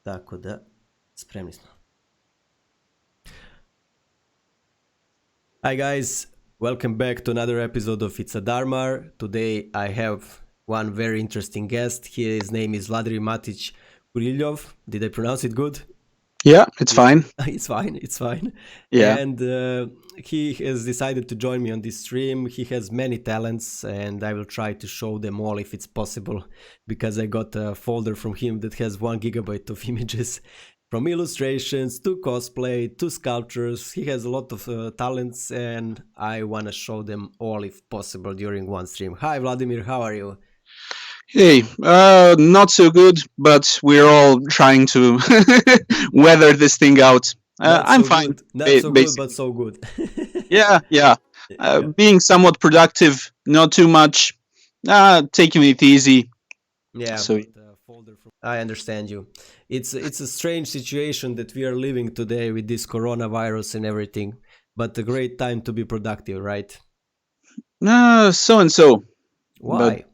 Tako da, spremni smo. Hi guys, welcome back to another episode of It's a DARMAR. Today I have one very interesting guest. His name is Vladimir Matic-Kurylev. Did I pronounce it good? Yeah, it's fine. It's fine. Yeah. And he has decided to join me on this stream. He has many talents and I will try to show them all if it's possible, because I got a folder from him that has 1 gigabyte of images, from illustrations to cosplay to sculptures. He has a lot of talents and I want to show them all if possible during one stream. Hi Vladimir, how are you? Hey, not so good, but we're all trying to weather this thing out. I'm so fine. Good. Not so good, but so good. Yeah. Yeah. Being somewhat productive, not too much, taking it easy. Yeah, So- but, folder from... I understand you. It's a strange situation that we are living today with this coronavirus and everything, but a great time to be productive, right? So and so. Why?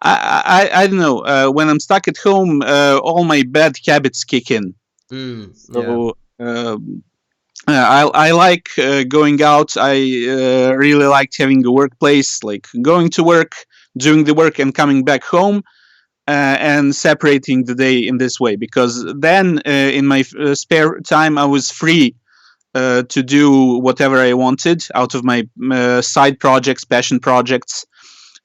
I don't know. When I'm stuck at home, all my bad habits kick in. Yeah. So I like going out. I really liked having a workplace, like going to work, doing the work, and coming back home, and separating the day in this way. Because then, in my spare time, I was free to do whatever I wanted out of my side projects, passion projects.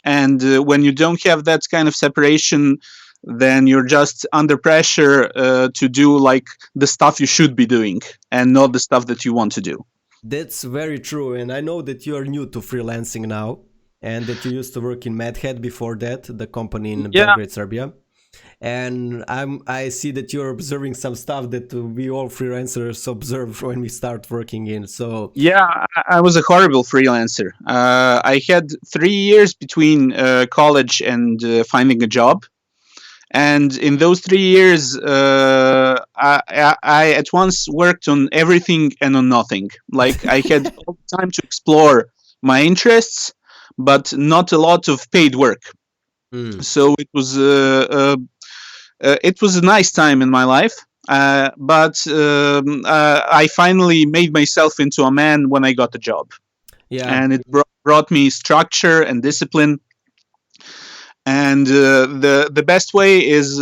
And when you don't have that kind of separation, then you're just under pressure to do like the stuff you should be doing and not the stuff that you want to do. That's very true, and I know that you are new to freelancing now, and that you used to work in Madhead before that, the company in Yeah. Belgrade, Serbia. And I see that you're observing some stuff that we all freelancers observe when we start working in. So Yeah, I was a horrible freelancer. I had 3 years between college and finding a job. And in those 3 years, I at once worked on everything and on nothing. Like I had all the time to explore my interests, but not a lot of paid work. So it was a nice time in my life. But I finally made myself into a man when I got the job. yeah, And it brought me structure and discipline. And the best way is,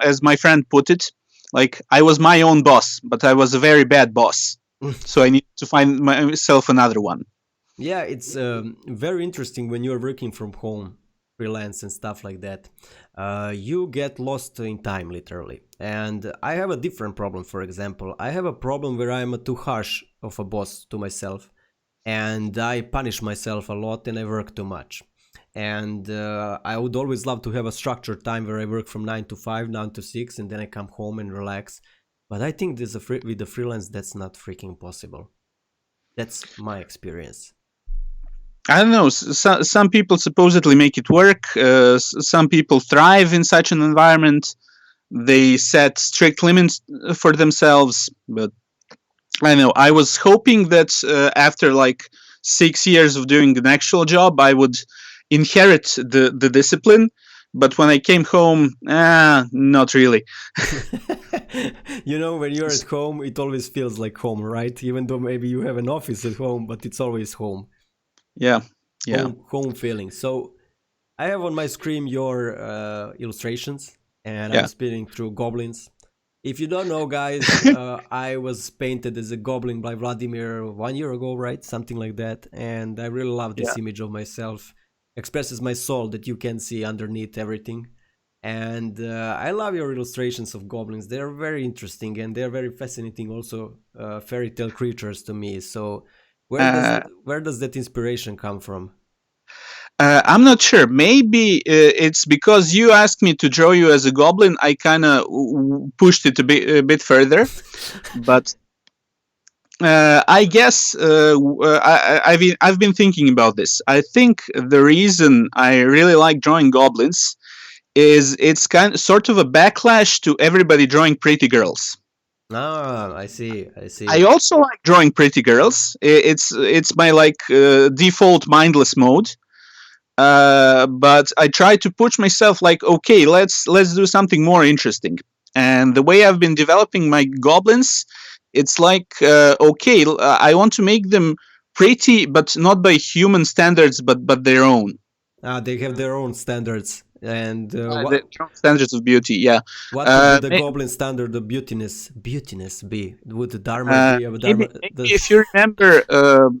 as my friend put it, like I was my own boss, but I was a very bad boss. So I need to find myself another one. yeah, it's very interesting when you're working from home, freelance and stuff like that. You get lost in time, literally. And I have a different problem. For example, I have a problem where I'm too harsh of a boss to myself, and I punish myself a lot and I work too much. And I would always love to have a structured time where I work from 9 to 5, 9 to 6, and then I come home and relax. But I think with the freelance, that's not freaking possible. That's my experience. I don't know. Some people supposedly make it work. Some people thrive in such an environment. They set strict limits for themselves. But I don't know. I was hoping that after like 6 years of doing an actual job, I would inherit the discipline. But when I came home, not really. You know, when you're at home, it always feels like home, right? Even though maybe you have an office at home, but it's always home. Yeah. Home feeling. So I have on my screen your illustrations, and Yeah. I'm spinning through goblins. If you don't know, guys, I was painted as a goblin by Vladimir 1 year ago, right? Something like that. And I really love this image of myself. Expresses my soul that you can see underneath everything. And I love your illustrations of goblins. They're very interesting and they're very fascinating also, fairy tale creatures to me. So where does that inspiration come from? I'm not sure. Maybe it's because you asked me to draw you as a goblin. I kind of pushed it a bit further, but I guess I've been thinking about this. I think the reason I really like drawing goblins is it's sort of a backlash to everybody drawing pretty girls. Ah, I see. I also like drawing pretty girls. It's my like default mindless mode. But I try to push myself like, okay, let's do something more interesting. And the way I've been developing my goblins, it's like, okay, I want to make them pretty, but not by human standards, but their own. They have their own standards. And The standards of beauty, yeah. what would be the goblin standard of beautiness? Beautiness be? Would the DARMAR be? Maybe if you remember, have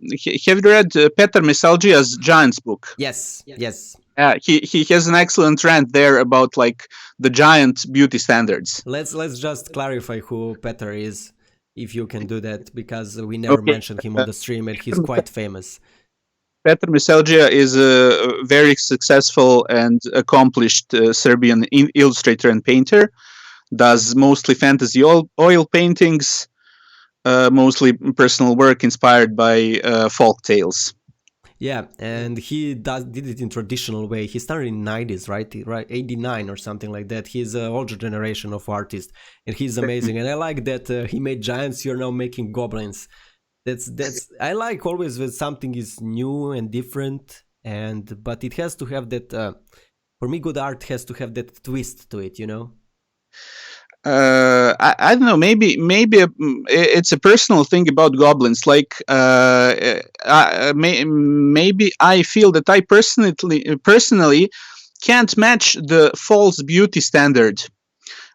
you read Petar Mesalgia's Giants book? Yes, yes. He has an excellent rant there about like the giant beauty standards. Let's just clarify who Petar is, if you can do that, because we never mentioned him on the stream, and he's quite famous. Petar Mesalgia is a very successful and accomplished Serbian illustrator and painter. Does mostly fantasy oil paintings, mostly personal work inspired by folk tales. Yeah, and he did it in traditional way. He started in 90s, right? 89 or something like that. He's an older generation of artists, and he's amazing. And I like that he made giants. You're now making goblins. That's I like always when something is new and different, but it has to have that. For me, good art has to have that twist to it, you know. I don't know. Maybe it's a personal thing about goblins. Like, maybe I feel that I personally can't match the false beauty standard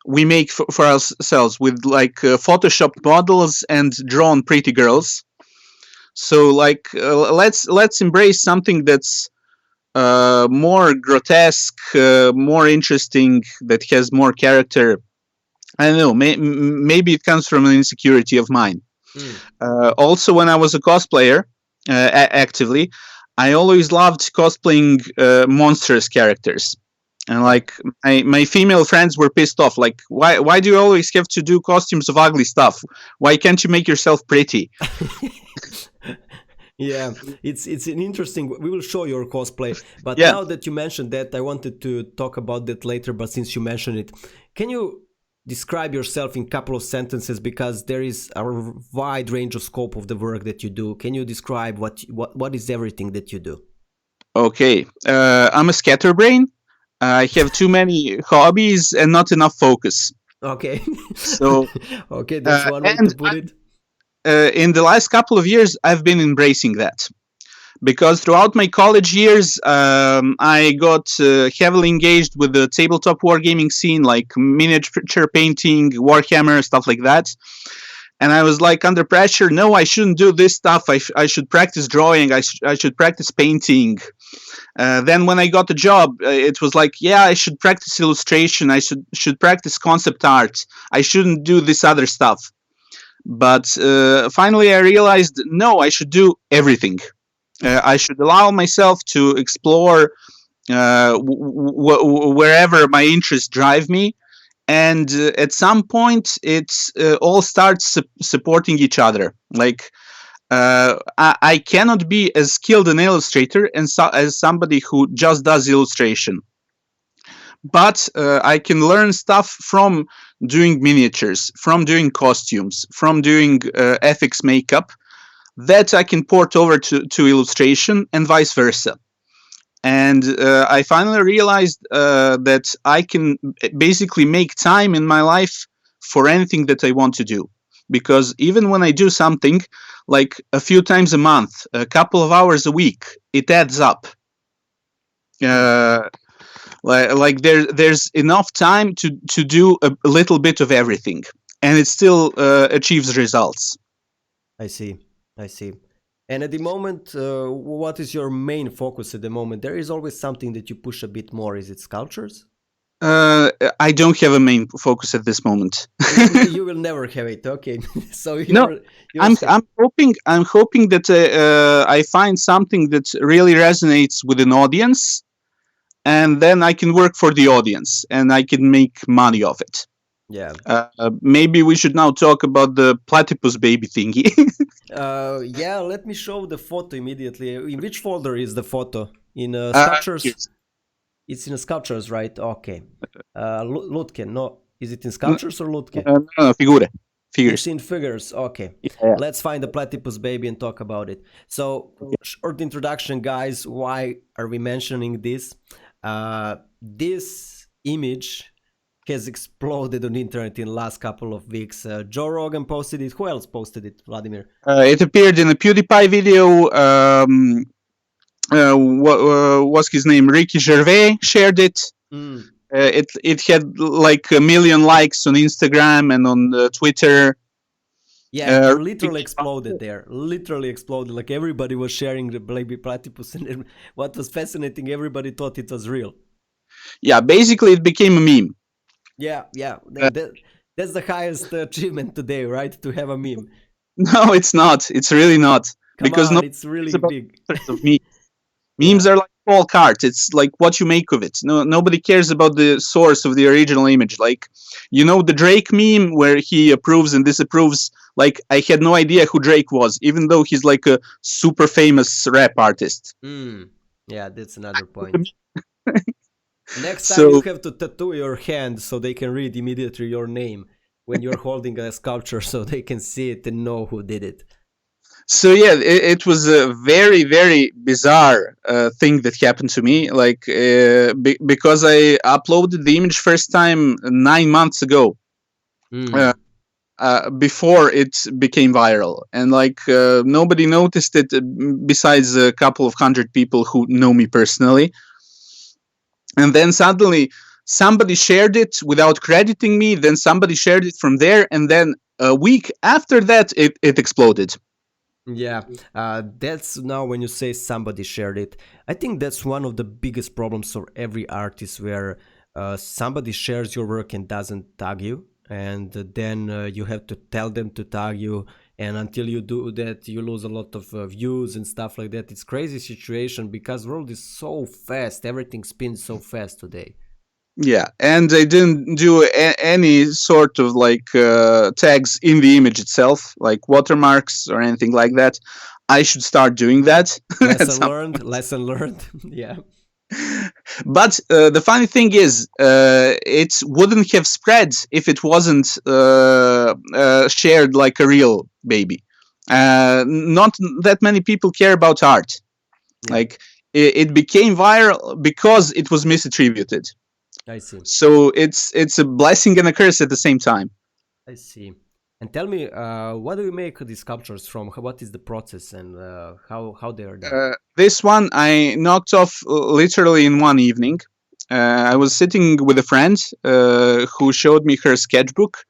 we make for ourselves with like photoshopped models and drawn pretty girls. So like, let's embrace something that's more grotesque, more interesting, that has more character. I don't know. Maybe it comes from an insecurity of mine. Also, when I was a cosplayer, actively, I always loved cosplaying monstrous characters. And like my female friends were pissed off. Like, why do you always have to do costumes of ugly stuff? Why can't you make yourself pretty? Yeah, it's an interesting. We will show your cosplay, but now that you mentioned that, I wanted to talk about that later. But since you mentioned it, can you describe yourself in a couple of sentences, because there is a wide range of scope of the work that you do. Can you describe what is everything that you do? Okay, I'm a scatterbrain. I have too many hobbies and not enough focus. Okay. So okay, that's one way to put it. In the last couple of years, I've been embracing that, because throughout my college years, I got heavily engaged with the tabletop wargaming scene, like miniature painting, Warhammer, stuff like that. And I was like under pressure. No, I shouldn't do this stuff. I should practice drawing. I should practice painting. Then when I got the job, it was like, yeah, I should practice illustration. I should practice concept art. I shouldn't do this other stuff. But finally, I realized, no, I should do everything. I should allow myself to explore wherever my interests drive me. And at some point, it's all starts supporting each other. Like, I cannot be as skilled an illustrator as somebody who just does illustration. But I can learn stuff from doing miniatures, from doing costumes, from doing FX makeup, that I can port over to illustration, and vice versa. And I finally realized that I can basically make time in my life for anything that I want to do. Because even when I do something like a few times a month, a couple of hours a week, it adds up. Like there's enough time to do a little bit of everything, and it still achieves results. I see. And at the moment, what is your main focus at the moment? There is always something that you push a bit more. Is it sculptures? I don't have a main focus at this moment. You will never have it. Okay, so I'm hoping that I find something that really resonates with an audience, and then I can work for the audience and I can make money off it. Yeah. Maybe we should now talk about the platypus baby thingy. Yeah, let me show the photo immediately. In which folder is the photo? In sculptures? Yes. It's in sculptures, right? Okay. Lutke, no. Is it in sculptures or Lutke? No, figures. It's in figures, okay. Yeah. Let's find the platypus baby and talk about it. So, short introduction, guys. Why are we mentioning this? This image has exploded on internet in the last couple of weeks. Joe Rogan posted it. Who else posted it, Vladimir? It appeared in a PewDiePie video. What was his name? Ricky Gervais shared it. It had like 1 million likes on Instagram and on Twitter. Yeah, it literally exploded there. Literally exploded. Like everybody was sharing the baby platypus, and what was fascinating, everybody thought it was real. Yeah, basically it became a meme. Yeah. That's the highest achievement today, right? To have a meme. No, it's not. It's really not. Come on, it's really big. Of memes are like folk art. It's like what you make of it. Nobody cares about the source of the original image. Like, the Drake meme where he approves and disapproves. Like, I had no idea who Drake was, even though he's like a super famous rap artist. Yeah, that's another point. Next time you have to tattoo your hand so they can read immediately your name when you're holding a sculpture, so they can see it and know who did it. So yeah, it was a very, very bizarre thing that happened to me. Like because I uploaded the image first time 9 months ago, before it became viral, and like nobody noticed it besides a couple of hundred people who know me personally. And then suddenly somebody shared it without crediting me. Then somebody shared it from there, and then a week after that, it exploded. Yeah, that's now when you say somebody shared it. I think that's one of the biggest problems for every artist, where somebody shares your work and doesn't tag you, and then you have to tell them to tag you, and until you do that, you lose a lot of views and stuff like that. It's crazy situation because the world is so fast. Everything spins so fast today. Yeah, and I didn't do any sort of like tags in the image itself, like watermarks or anything like that. I should start doing that. Lesson learned. Yeah. But the funny thing is, it wouldn't have spread if it wasn't shared like a real baby. Not that many people care about art. Yeah. Like it became viral because it was misattributed. I see. So it's a blessing and a curse at the same time. I see. And tell me, what do you make these sculptures from? What is the process, and how they are done? This one I knocked off literally in one evening. I was sitting with a friend who showed me her sketchbook,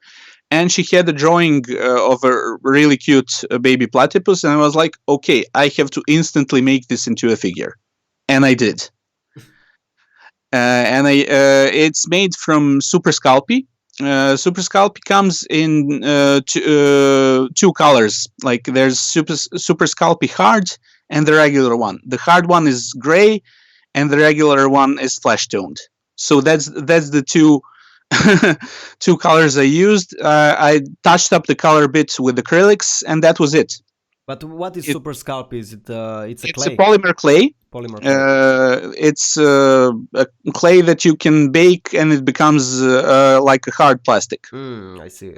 and she had a drawing of a really cute baby platypus, and I was like, okay, I have to instantly make this into a figure. And I did. It's made from Super Sculpey. Super Sculpey comes in two colors. Like there's Super Sculpey Hard and the regular one. The hard one is gray, and the regular one is flesh toned. So that's the two colors I used. I touched up the color bit with acrylics, and that was it. But what is Super Sculpey? Is it it's a polymer clay? It's a clay that you can bake, and it becomes like a hard plastic. I see.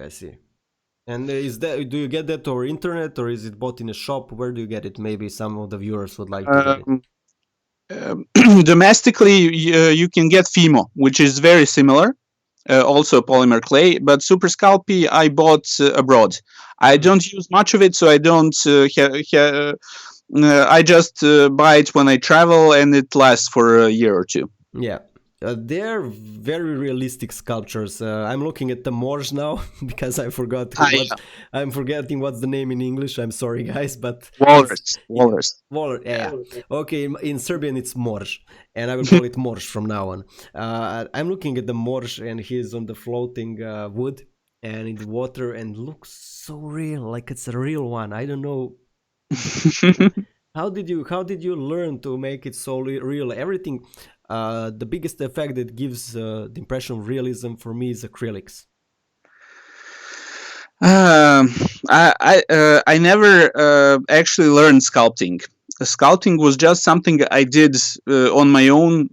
And do you get that over internet, or is it bought in a shop? Where do you get it? Maybe some of the viewers would like to get it. Domestically, you can get Fimo, which is very similar. Also polymer clay, but Super Sculpey I bought abroad. I don't use much of it, so I don't. I just buy it when I travel, and it lasts for a year or two. Yeah. They're very realistic sculptures. I'm looking at the Morge now because I forgot. I'm forgetting what's the name in English. I'm sorry, guys, but Walrus. Yeah. Okay, in Serbian it's Morge, and I will call it Morge from now on. I'm looking at the Morge, and he's on the floating wood and in the water, and looks so real, like it's a real one. I don't know. How did you learn to make it so real? Everything. The biggest effect that gives the impression of realism for me is acrylics. I never actually learned sculpting. Sculpting was just something I did on my own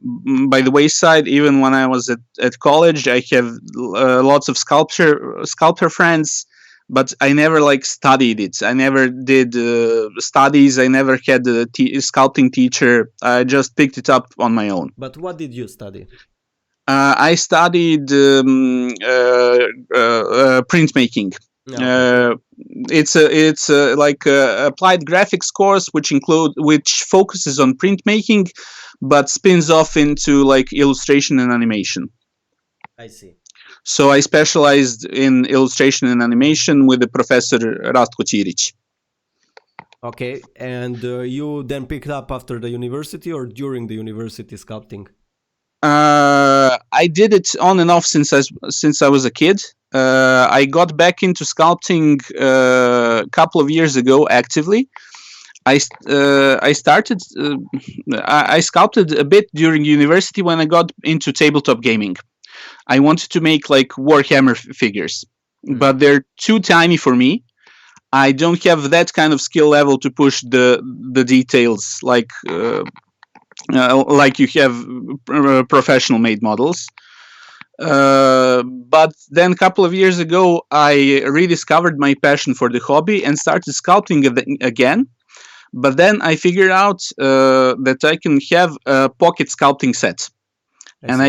by the wayside. Even when I was at college, I have lots of sculptor friends, but I never studied it. I never did studies. I never had a sculpting teacher. I just picked it up on my own. But what did you study? I studied printmaking. It's like applied graphics course which focuses on printmaking, but spins off into like illustration and animation. I see. So I specialized in illustration and animation with the professor Rastko Tiric. Okay, and you then picked up after the university or during the university sculpting? I did it on and off since I was a kid. I got back into sculpting a couple of years ago actively. I started. I sculpted a bit during university when I got into tabletop gaming. I wanted to make like Warhammer figures, but they're too tiny for me. I don't have that kind of skill level to push the details like you have professional made models. But then a couple of years ago, I rediscovered my passion for the hobby and started sculpting again. But then I figured out that I can have a pocket sculpting set, and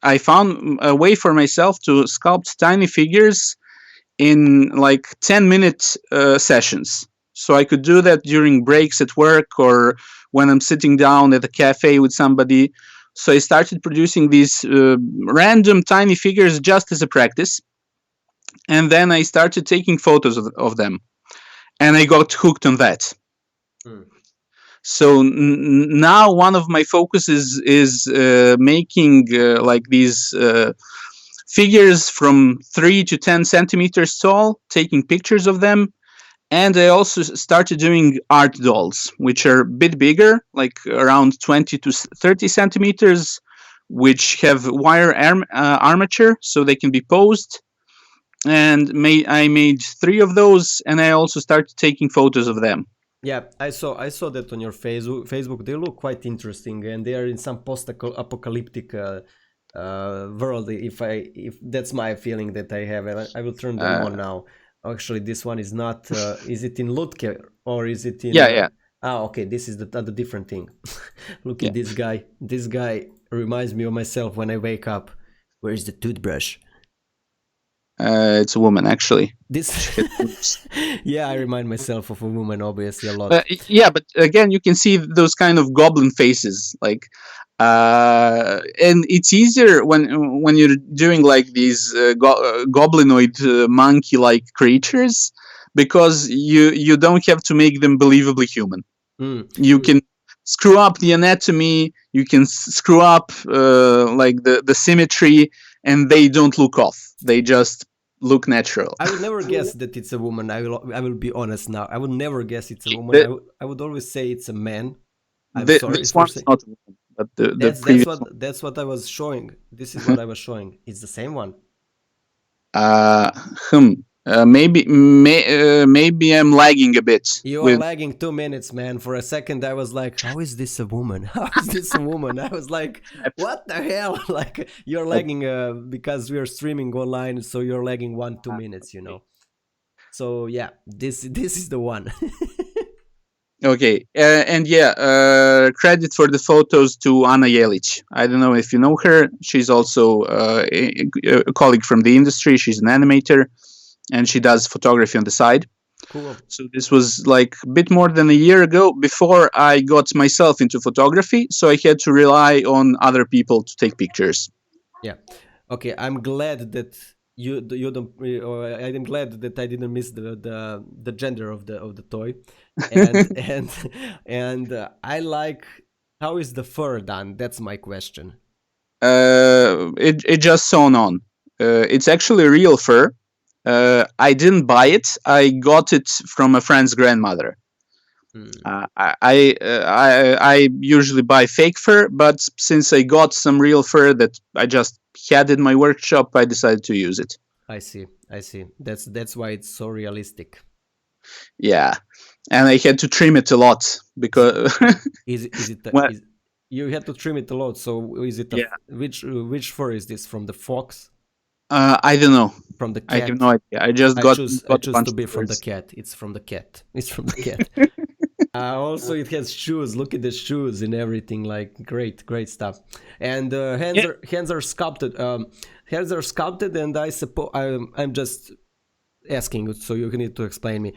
I found a way for myself to sculpt tiny figures in like 10-minute sessions. So I could do that during breaks at work or when I'm sitting down at a cafe with somebody. So I started producing these random tiny figures just as a practice. And then I started taking photos of them. And I got hooked on that. So now one of my focuses is making like these figures from 3 to 10 centimeters tall, taking pictures of them. And I also started doing art dolls, which are a bit bigger, like around 20 to 30 centimeters, which have wire armature, so they can be posed. And I made 3 of those, and I also started taking photos of them. Yeah, I saw that on your Facebook. They look quite interesting, and they are in some post-apocalyptic world. If that's my feeling that I have, and I will turn them on now. Actually, this one is not. Is it in Lutke or is it in? Yeah. Okay. This is the different thing. Look at this guy. This guy reminds me of myself when I wake up. Where is the toothbrush? It's a woman, actually. Yeah, I remind myself of a woman, obviously, a lot. But again, you can see those kind of goblin faces, like, and it's easier when you're doing like these goblinoid monkey-like creatures, because you don't have to make them believably human. You can screw up the anatomy, you can screw up like the symmetry, and they don't look off. They just look natural. I would never guess that it's a woman. I will be honest now. I would never guess it's a woman. I would always say it's a man. Sorry. This one's not a woman, but the previous one. That's what I was showing. This is what I was showing. It's the same one. Maybe I'm lagging a bit. You are lagging 2 minutes, man. For a second, I was like, "How is this a woman? How is this a woman?" I was like, "What the hell?" Like, you're lagging because we are streaming online, so you're lagging 1-2 minutes, you know. So yeah, this is the one. Okay, and credit for the photos to Anna Jelic. I don't know if you know her. She's also a colleague from the industry. She's an animator, and she does photography on the side. Cool. So this was like a bit more than a year ago, before I got myself into photography. So I had to rely on other people to take pictures. Yeah. Okay. I'm glad that you don't. Or I'm glad that I didn't miss the gender of the toy, and I like, how is the fur done? That's my question. It just sewn on. It's actually real fur. I didn't buy it. I got it from a friend's grandmother. I usually buy fake fur, but since I got some real fur that I just had in my workshop, I decided to use it. I see. That's why it's so realistic. Yeah, and I had to trim it a lot because you had to trim it a lot. So is it which fur is this, from the fox? I don't know. From the cat? I have no idea. I choose to be from the cat. It's from the cat. It's from the cat. Also, it has shoes. Look at the shoes and everything. Like great stuff. And Yeah. hands are sculpted. Hands are sculpted, and I suppose I'm just asking, so you need to explain me.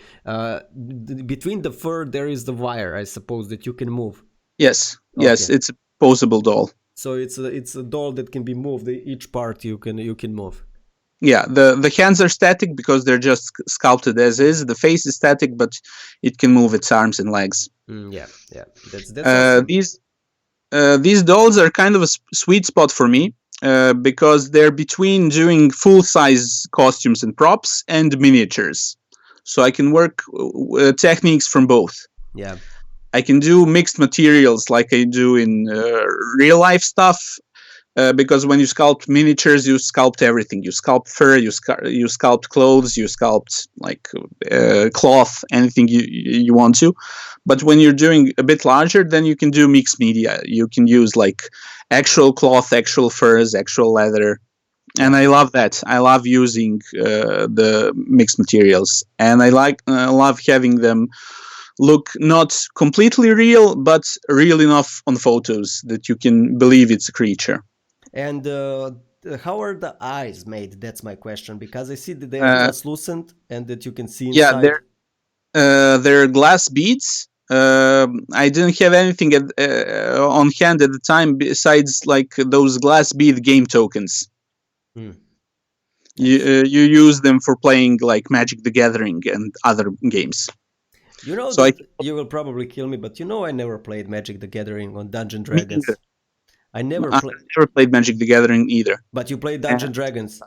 Between the fur, there is the wire. I suppose that you can move. Yes, Okay, yes, it's a posable doll. so it's a doll that can be moved. Each part you can move. Yeah, the hands are static because they're just sculpted as is. The face is static, but it can move its arms and legs. Yeah, that's awesome. These dolls are kind of a sweet spot for me because they're between doing full size costumes and props and miniatures, so I can work techniques from both. Yeah. I can do mixed materials like I do in real life stuff. Because when you sculpt miniatures, you sculpt everything. You sculpt fur, you sculpt clothes, you sculpt like cloth, anything you want to. But when you're doing a bit larger, then you can do mixed media. You can use like actual cloth, actual furs, actual leather, and I love that. I love using the mixed materials, and I love having them look not completely real, but real enough on photos that you can believe it's a creature. And how are the eyes made? That's my question, because I see that they are Uh, translucent and that you can see yeah, inside. they're glass beads. I didn't have anything on hand at the time besides like those glass bead game tokens. Hmm. You use them for playing like Magic the Gathering and other games. You know So that you will probably kill me, but you know I never played Magic the Gathering on Dungeon Dragons. I never I played. never played Magic the Gathering either. But you played And, Dungeon Dragons.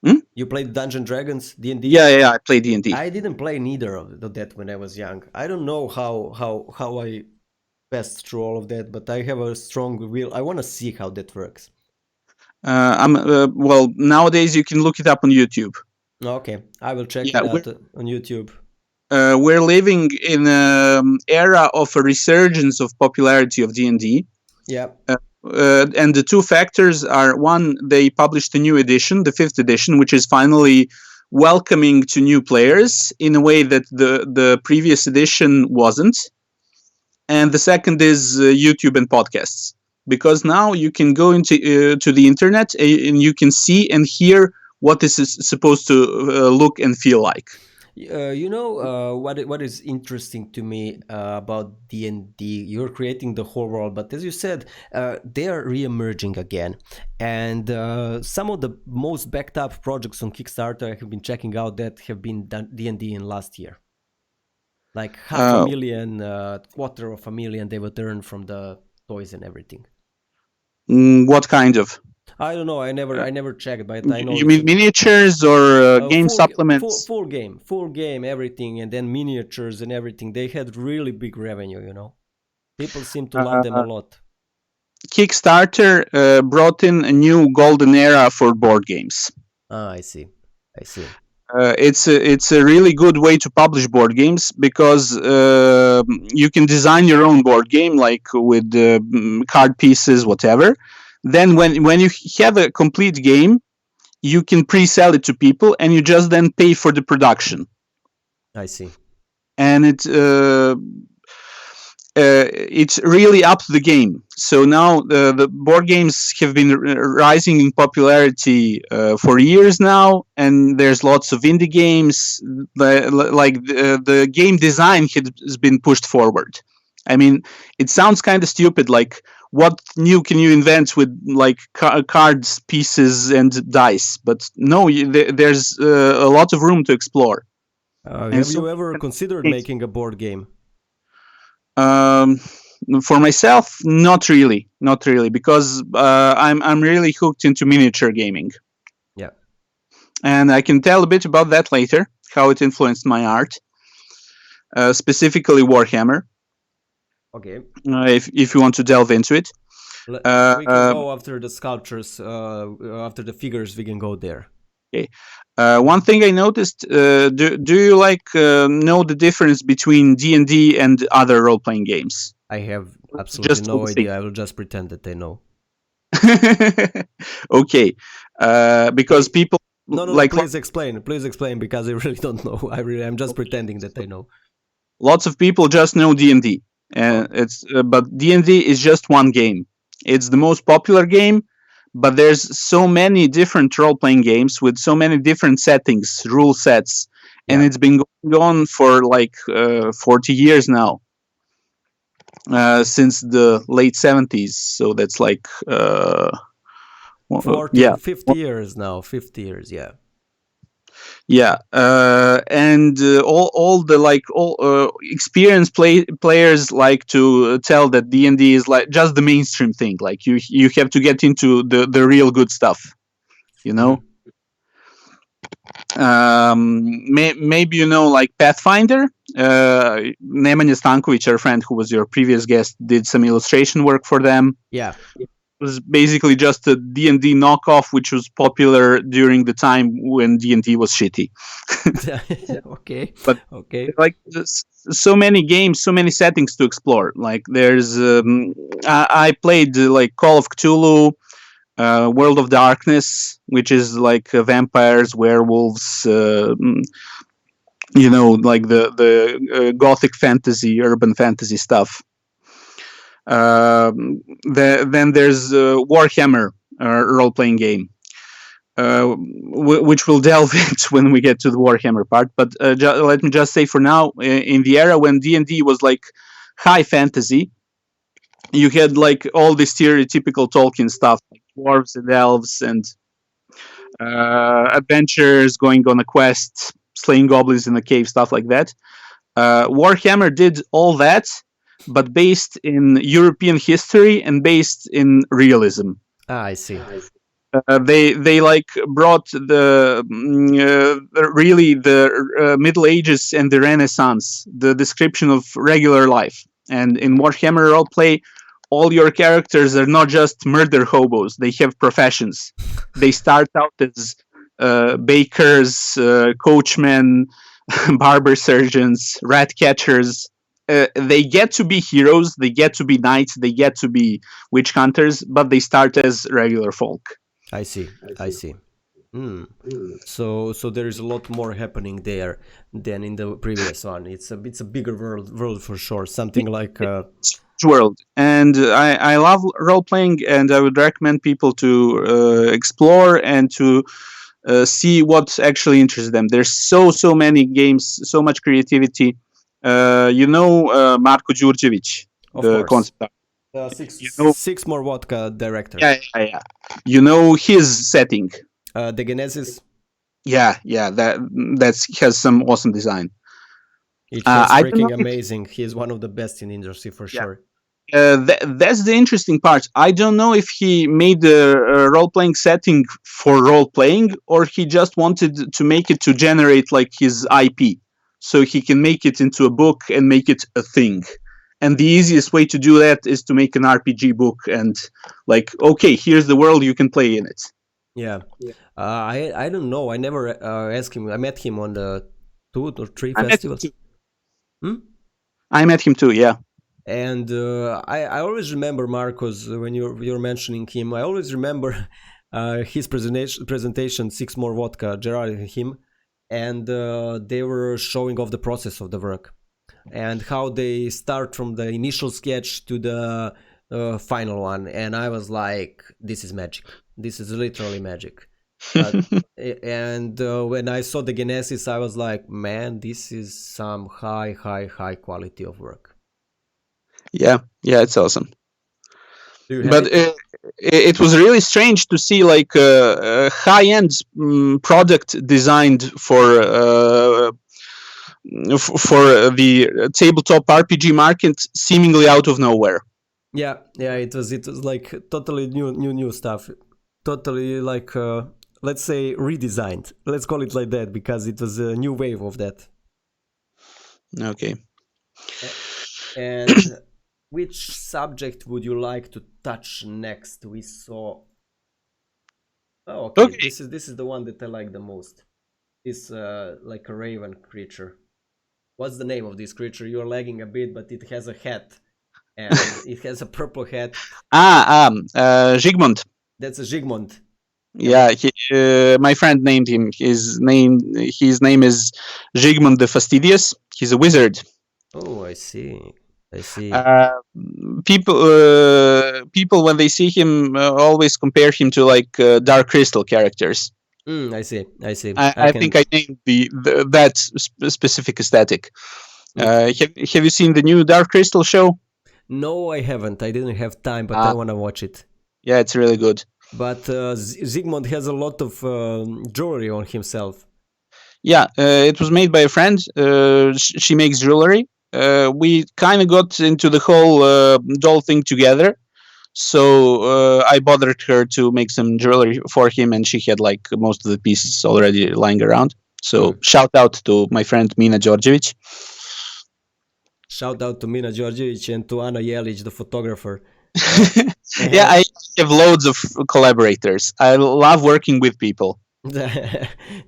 hmm? You played Dungeon Dragons, D&D. Yeah, I played D&D. I didn't play neither of that when I was young. I don't know how I passed through all of that, but I have a strong will. I want to see how that works. Well, nowadays you can look it up on YouTube. Okay, I will check Yeah, it out on YouTube. we're living in an era of a resurgence of popularity of D&D. Yeah. And the two factors are, one, they published a new edition, the 5th edition, which is finally welcoming to new players in a way that the previous edition wasn't. And the second is YouTube and podcasts, because now you can go into to the internet and you can see and hear what this is supposed to look and feel like. What is interesting to me about D&D? You're creating the whole world, but as you said, they are re-emerging again. And some of the most backed up projects on Kickstarter I have been checking out that have been done D&D in last year. Like $500,000, $250,000 they would earn from the toys and everything. What kind of? I don't know. I never checked, but I know. You mean miniatures or game supplements? Full game, everything, and then miniatures and everything. They had really big revenue. People seem to love them a lot. Kickstarter brought in a new golden era for board games. I see. It's a really good way to publish board games because you can design your own board game, like with card pieces, whatever. Then when you have a complete game, you can pre-sell it to people, and you just then pay for the production. I see. And it's really up to the game. So now the board games have been rising in popularity for years now, and there's lots of indie games. The game design has been pushed forward. I mean, it sounds kind of stupid, like what new can you invent with like cards, pieces, and dice? But no, there's a lot of room to explore. Have you ever considered making a board game? For myself, not really, because I'm really hooked into miniature gaming. Yeah, and I can tell a bit about that later, how it influenced my art, specifically Warhammer. Okay. If you want to delve into it, we can go after the sculptures, after the figures. We can go there. Okay. One thing I noticed: do you know the difference between D&D and other role-playing games? I have absolutely no idea. I will just pretend that I know. Okay, because people no, please explain, because I really don't know. I'm just pretending that I know. Lots of people just know D&D, and but D&D is just one game. It's the most popular game, but there's so many different role-playing games with so many different settings, rule sets, and Yeah. it's been going on for like 40 years now, since the late 70s. So that's like 40, yeah. 50 years now. 50 years, yeah. Yeah, and all the like all experienced players like to tell that D&D is like just the mainstream thing. Like you have to get into the real good stuff, you know. Maybe you know like Pathfinder. Nemanja Stankovic, our friend who was your previous guest, did some illustration work for them. Yeah. Was basically just a D&D knockoff, which was popular during the time when D&D was shitty. Okay. But okay. like so many games, so many settings to explore. Like there's, I played like Call of Cthulhu, World of Darkness, which is like vampires, werewolves, you know, like the gothic fantasy, urban fantasy stuff. Then there's Warhammer role-playing game, which we'll delve into when we get to the Warhammer part. But let me just say for now, in the era when D&D was like high fantasy, you had like all the stereotypical Tolkien stuff, like dwarves and elves and adventures, going on a quest, slaying goblins in a cave, stuff like that. Warhammer did all that, but based in European history and based in realism. I see. They like brought the really the Middle Ages and the Renaissance, the description of regular life. And in Warhammer roleplay, all your characters are not just murder hobos; they have professions. They start out as bakers, coachmen, barber surgeons, rat catchers. They get to be heroes, they get to be knights, they get to be witch hunters, but they start as regular folk. I see. So there is a lot more happening there than in the previous one. It's a bigger world for sure. Something like world, and I love role playing, and I would recommend people to explore and to see what actually interests them. There's so many games, so much creativity. You know Marko Đurđević, the concept art. Six more vodka director. Yeah. You know his setting. The Genesis. Yeah, that has some awesome design. It's freaking amazing. He is one of the best in the industry for sure. That's the interesting part. I don't know if he made a role-playing setting for role-playing, or he just wanted to make it to generate like his IP, so he can make it into a book and make it a thing. And the easiest way to do that is to make an RPG book and like, okay, here's the world, you can play in it. Yeah. I don't know. I never asked him. I met him on the 2 or 3 festivals. I met him too, yeah. And I always remember Marcos when you're mentioning him. I always remember his presentation, Six More Vodka, Gerard and him, and they were showing off the process of the work and how they start from the initial sketch to the final one. And I was like, this is magic. This is literally magic. And when I saw the Genesis, I was like, man, this is some high quality of work. Yeah, it's awesome. But it was really strange to see like a high-end product designed for the tabletop RPG market, seemingly out of nowhere. Yeah, it was like totally new stuff, totally like let's say redesigned. Let's call it like that because it was a new wave of that. Okay. And which subject would you like to touch next? We saw. Oh, okay. This is the one that I like the most. It's like a raven creature. What's the name of this creature? You're lagging a bit, but it has a hat, and it has a purple hat. Zygmunt. That's a Zygmunt. Yeah, my friend named him. His name is Zygmunt the Fastidious. He's a wizard. Oh, I see. I see. Uh, people when they see him always compare him to like Dark Crystal characters. I see. I see. I I think can. I named that specific aesthetic. Mm. Have you seen the new Dark Crystal show? No, I haven't. I didn't have time, but I Uh, want to watch it. yeah, it's really good. But Zygmunt has a lot of jewelry on himself. Yeah, it was made by a friend. She makes jewelry. We kind of got into the whole doll thing together. So I bothered her to make some jewelry for him, and she had like most of the pieces already lying around. So Mm. shout out to my friend Mina Georgievich. Shout out to Mina Georgievich and to Anna Jelic, the photographer. Yeah, And I have loads of collaborators. I love working with people.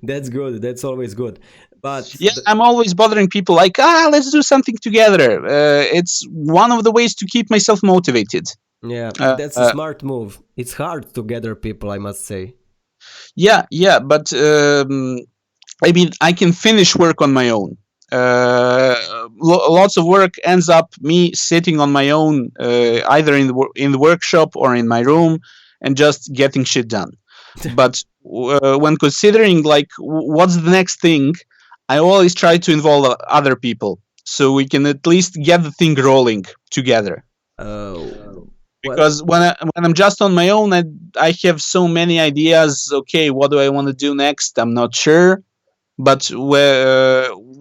that's good. That's always good. But Yeah, I'm always bothering people like, let's do something together. It's one of the ways to keep myself motivated. yeah, Uh, that's a uh, smart move. It's hard to gather people, I must say. yeah, but I mean, I can finish work on my own. Lots of work ends up me sitting on my own, either in the workshop or in my room, and just getting shit done. But when considering like what's the next thing, I always try to involve other people so we can at least get the thing rolling together. Well, Because when I'm just on my own, I have so many ideas. Okay, what do I want to do next? I'm not sure. But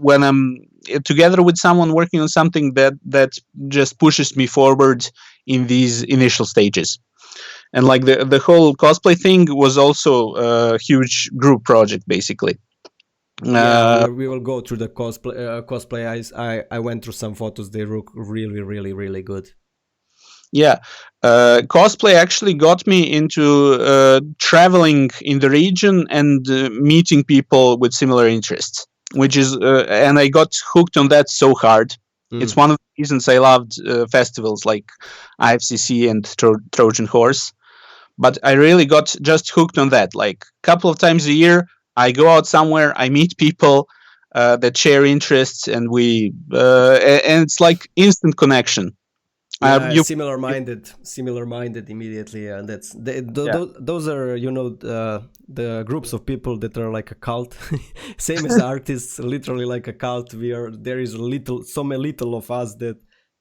when I'm together with someone working on something, that just pushes me forward in these initial stages. And like the whole cosplay thing was also a huge group project, basically. yeah, Uh, we will go through the cosplay. Cosplay. I went through some photos. They look really, really, really good. yeah, cosplay actually got me into traveling in the region and meeting people with similar interests, which is and I got hooked on that so hard. It's Mm. one of the reasons I loved festivals like IFCC and Trojan Horse. But I really got just hooked on that. Like a couple of times a year, I go out somewhere, I meet people that share interests, and and it's like instant connection. Yeah, You, similar minded immediately, and yeah. those are the groups of people that are like a cult, same as artists, literally like a cult. There is so many little of us that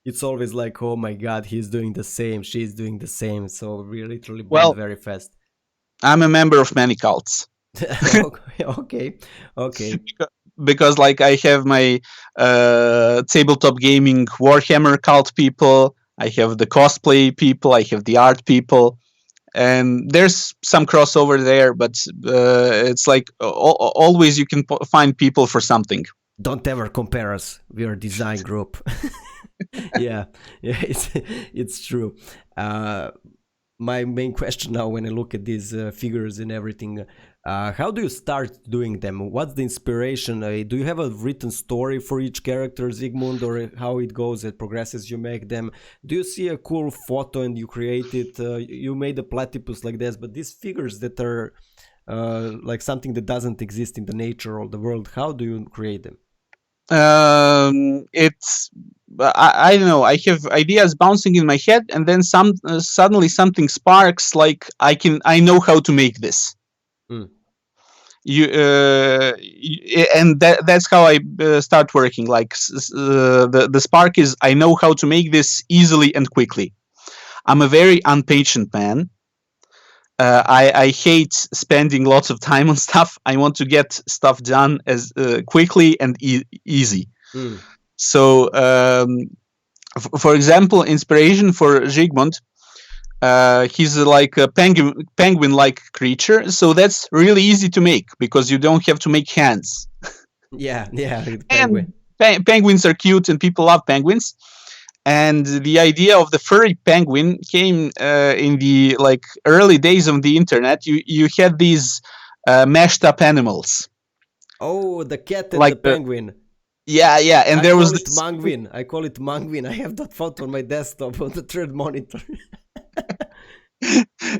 it's always like, oh my god, he's doing the same, she's doing the same, so we literally bond Well, very fast. I'm a member of many cults Okay, okay, because, like, I have my tabletop gaming Warhammer cult people. I have the cosplay people. I have the art people, and there's some crossover there. But it's like always you can find people for something. don't ever compare us. We are a design group. Yeah, yeah, it's true. Uh, my main question now, when I look at these figures and everything, how do you start doing them? What's the inspiration? Do you have a written story for each character, Zygmunt, or how it goes? It progresses. You make them. Do you see a cool photo and you create it? You made a platypus like this, but these figures that are like something that doesn't exist in the nature or the world. How do you create them? It's I don't know. I have ideas bouncing in my head, and then suddenly something sparks. Like I know how to make this. Mm. And that's how I start working. Like the spark is I know how to make this easily and quickly. I'm a very impatient man. I hate spending lots of time on stuff. I want to get stuff done as quickly and easy. Mm. So, for example, inspiration for Zygmunt, he's like a penguin-like creature. So that's really easy to make because you don't have to make hands. Yeah, yeah, the And penguin. penguins are cute, and people love penguins. And the idea of the furry penguin came in the like early days of the internet. You had these mashed up animals Oh, the cat and the like penguin. yeah, and I there was call it this Mangwin. I call it Mangwin. I have that photo on my desktop on the third monitor.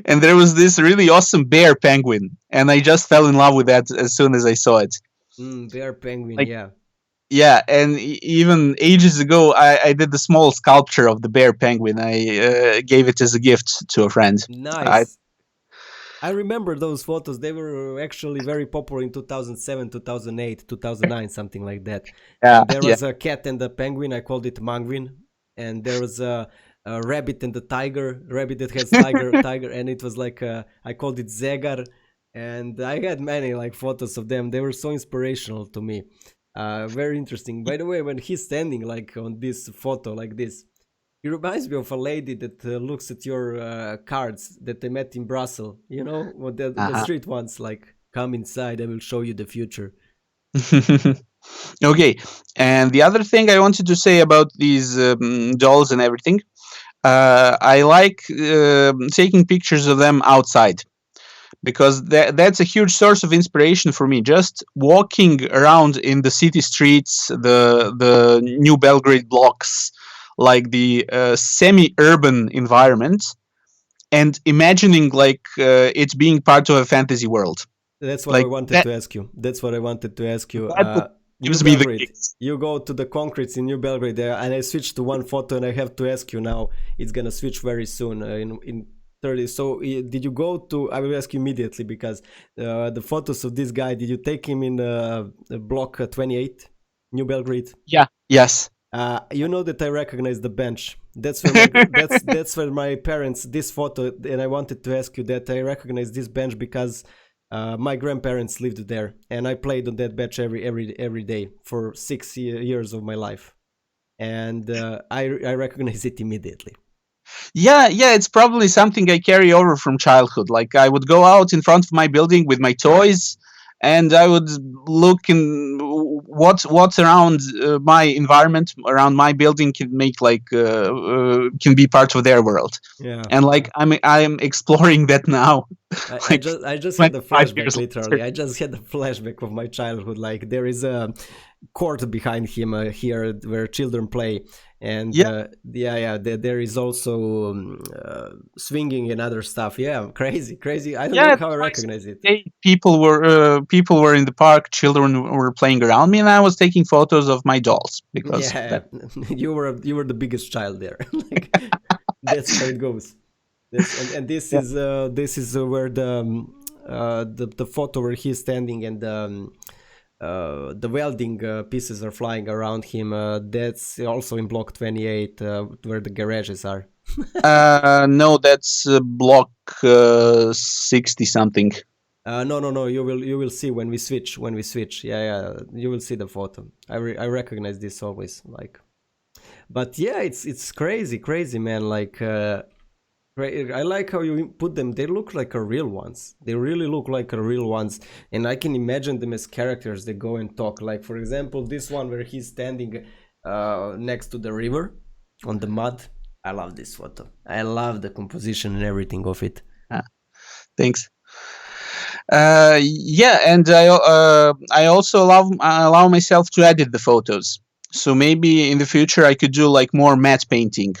and there was this really awesome bear penguin, and I just fell in love with that as soon as I saw it. Bear penguin, Like yeah. Yeah, and even ages ago, I did the small sculpture of the bear penguin. I gave it as a gift to a friend. I Nice. I remember those photos. They were actually very popular in 2007, 2008, 2009, something like that. Yeah, And there yeah. was a cat and a penguin. I called it Mangwin. And there was a rabbit and a tiger. Rabbit that has tiger, and it was like I called it Zegar. And I had many like photos of them. They were so inspirational to me. Very interesting. By the way, when he's standing like on this photo like this, he reminds me of a lady that looks at your cards that I met in Brussels. You know, what the Uh-huh. street ones like, come inside, I will show you the future. Okay, and the other thing I wanted to say about these dolls and everything, I like taking pictures of them outside because that's a huge source of inspiration for me. Just walking around in the city streets, the New Belgrade blocks, like the semi-urban environment, and imagining like it's being part of a fantasy world. That's what I Like wanted that, to ask you. That's what I wanted to ask you. that New gives me the Belgrade. kicks. You go to the concretes in New Belgrade there, and I switched to one photo, and I have to ask you now. It's gonna switch very soon in 30. So did you go to? I will ask you immediately because the photos of this guy. Did you take him in block 28, New Belgrade? Yeah. Yes. You know that I recognize the bench. That's where my that's where my parents. This photo, and I wanted to ask you that I recognize this bench because my grandparents lived there, and I played on that bench every day for 6 years of my life, and I recognize it immediately. Yeah, yeah, it's probably something I carry over from childhood. Like I would go out in front of my building with my toys, and I would look in what's around my environment, around my building can make like can be part of their world. Yeah. And like I'm exploring that now, like I just had a 25 flashback years literally. later. I just had a flashback of my childhood. Like there is a court behind him here where children play, and Yeah, there is also swinging and other stuff. Yeah, crazy, crazy. I don't yeah. know It how I was nice. recognize it. Hey, people were in the park, children were playing around me, and I was taking photos of my dolls because Yeah, that. you were the biggest child there. Like that's how it goes. And Yeah. this is where the photo where he's standing and the welding pieces are flying around him. That's also in block 28 where the garages are. No, that's block 60 something. No. You will see when we switch. When we switch, yeah. You will see the photo. I recognize this always. Like, but yeah, it's crazy, man. Like, I like how you put them. They look like a real ones. They really look like a real ones, and I can imagine them as characters. They go and talk. Like for example, this one where he's standing next to the river on the mud. I love this photo. I love the composition and everything of it. Ah, thanks. Yeah, and I also allow myself to edit the photos. So maybe in the future I could do like more matte painting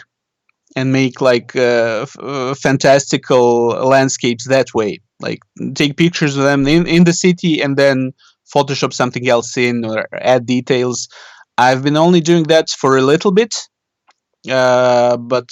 and make like fantastical landscapes that way. Like take pictures of them in the city and then Photoshop something else in or add details. I've been only doing that for a little bit, but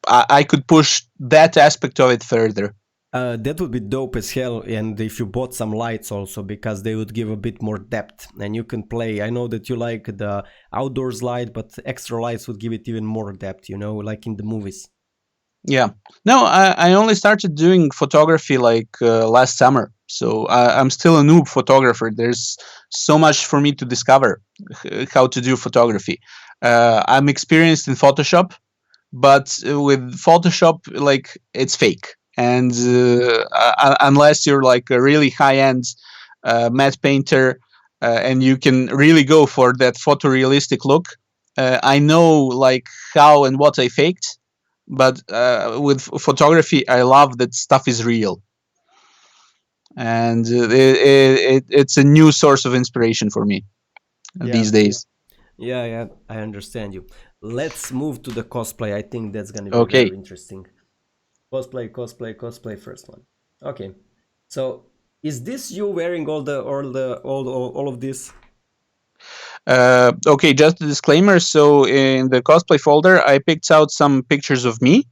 I could push that aspect of it further. That would be dope as hell, and if you bought some lights also, because they would give a bit more depth, and you can play. I know that you like the outdoors light, but extra lights would give it even more depth. You know, like in the movies. Yeah. No, I only started doing photography like last summer. So I'm still a noob photographer. There's so much for me to discover how to do photography. I'm experienced in Photoshop, but with Photoshop, like it's fake. And unless you're like a really high end matte painter and you can really go for that photorealistic look, I know like how and what I faked, but with photography I love that stuff is real, and it's a new source of inspiration for me Yeah, these days. yeah. I understand you. Let's move to the cosplay. I think that's gonna be Okay. very interesting. Cosplay. First one. Okay. So, is this you wearing all of this? Okay, just a disclaimer. So in the cosplay folder, I picked out some pictures of me,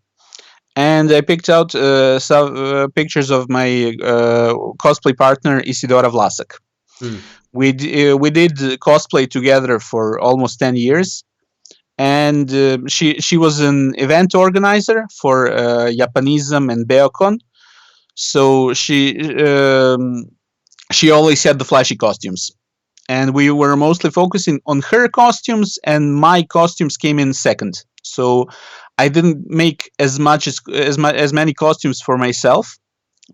and I picked out some pictures of my cosplay partner Isidora Vlasak. Mm. We did cosplay together for almost 10 years, and she was an event organizer for Japanism and Beocon. So she always had the flashy costumes, and we were mostly focusing on her costumes, and my costumes came in second. So I didn't make as many costumes for myself,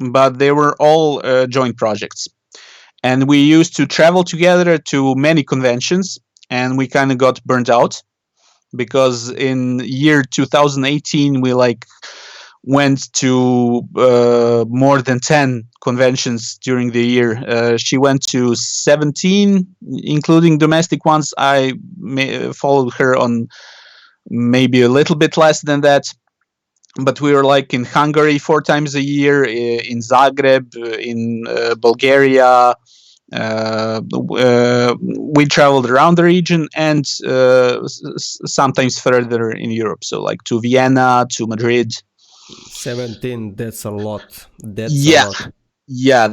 but they were all joint projects. And we used to travel together to many conventions, and we kind of got burnt out because in year 2018 we went to more than 10 conventions during the year. She went to 17, including domestic ones. I followed her on maybe a little bit less than that. But we were in Hungary 4 times a year, in Zagreb, in Bulgaria. We traveled around the region, and sometimes further in Europe. So to Vienna, to Madrid. 17, that's a lot. That's yeah, a lot. Yeah,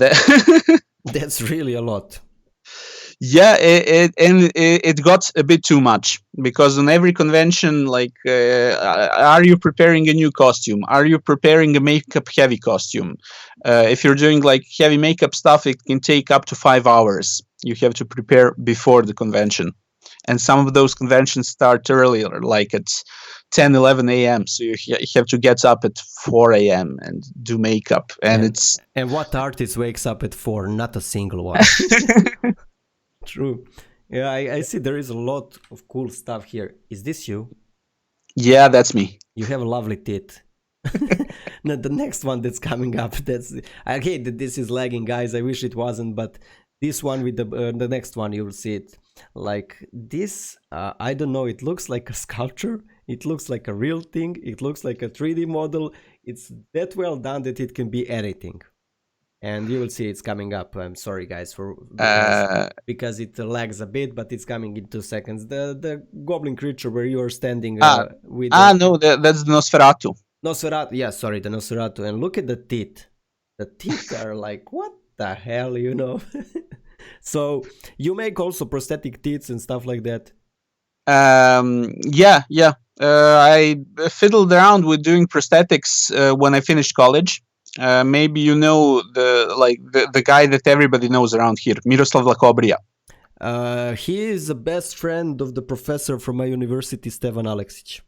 That's really a lot. Yeah, it got a bit too much, because on every convention, are you preparing a new costume? Are you preparing a makeup heavy costume? If you're doing heavy makeup stuff, it can take up to 5 hours. You have to prepare before the convention, and some of those conventions start earlier, at 10, 11 a.m. So you have to get up at 4 a.m. and do makeup, and what artist wakes up at 4? Not a single one. True. Yeah, I see there is a lot of cool stuff here. Is this you? Yeah, that's me. You have a lovely teeth. Now, the next one that's coming up, that's... I hate that this is lagging, guys. I wish it wasn't, but this one with the next one, you'll see it. This, I don't know, it looks like a sculpture. It looks like a real thing. It looks like a 3D model. It's that well done that it can be anything. And you will see it's coming up. I'm sorry, guys, because it lags a bit, but it's coming in 2 seconds. The goblin creature where you are standing with. No, that's the Nosferatu. Nosferatu, yeah, sorry, the Nosferatu. And look at the teeth. The teeth are what the hell, So you make also prosthetic teeth and stuff like that. Yeah. I fiddled around with doing prosthetics when I finished college. Maybe the guy that everybody knows around here, Miroslav Lakobria. He is the best friend of the professor from my university, Stevan Aleksic.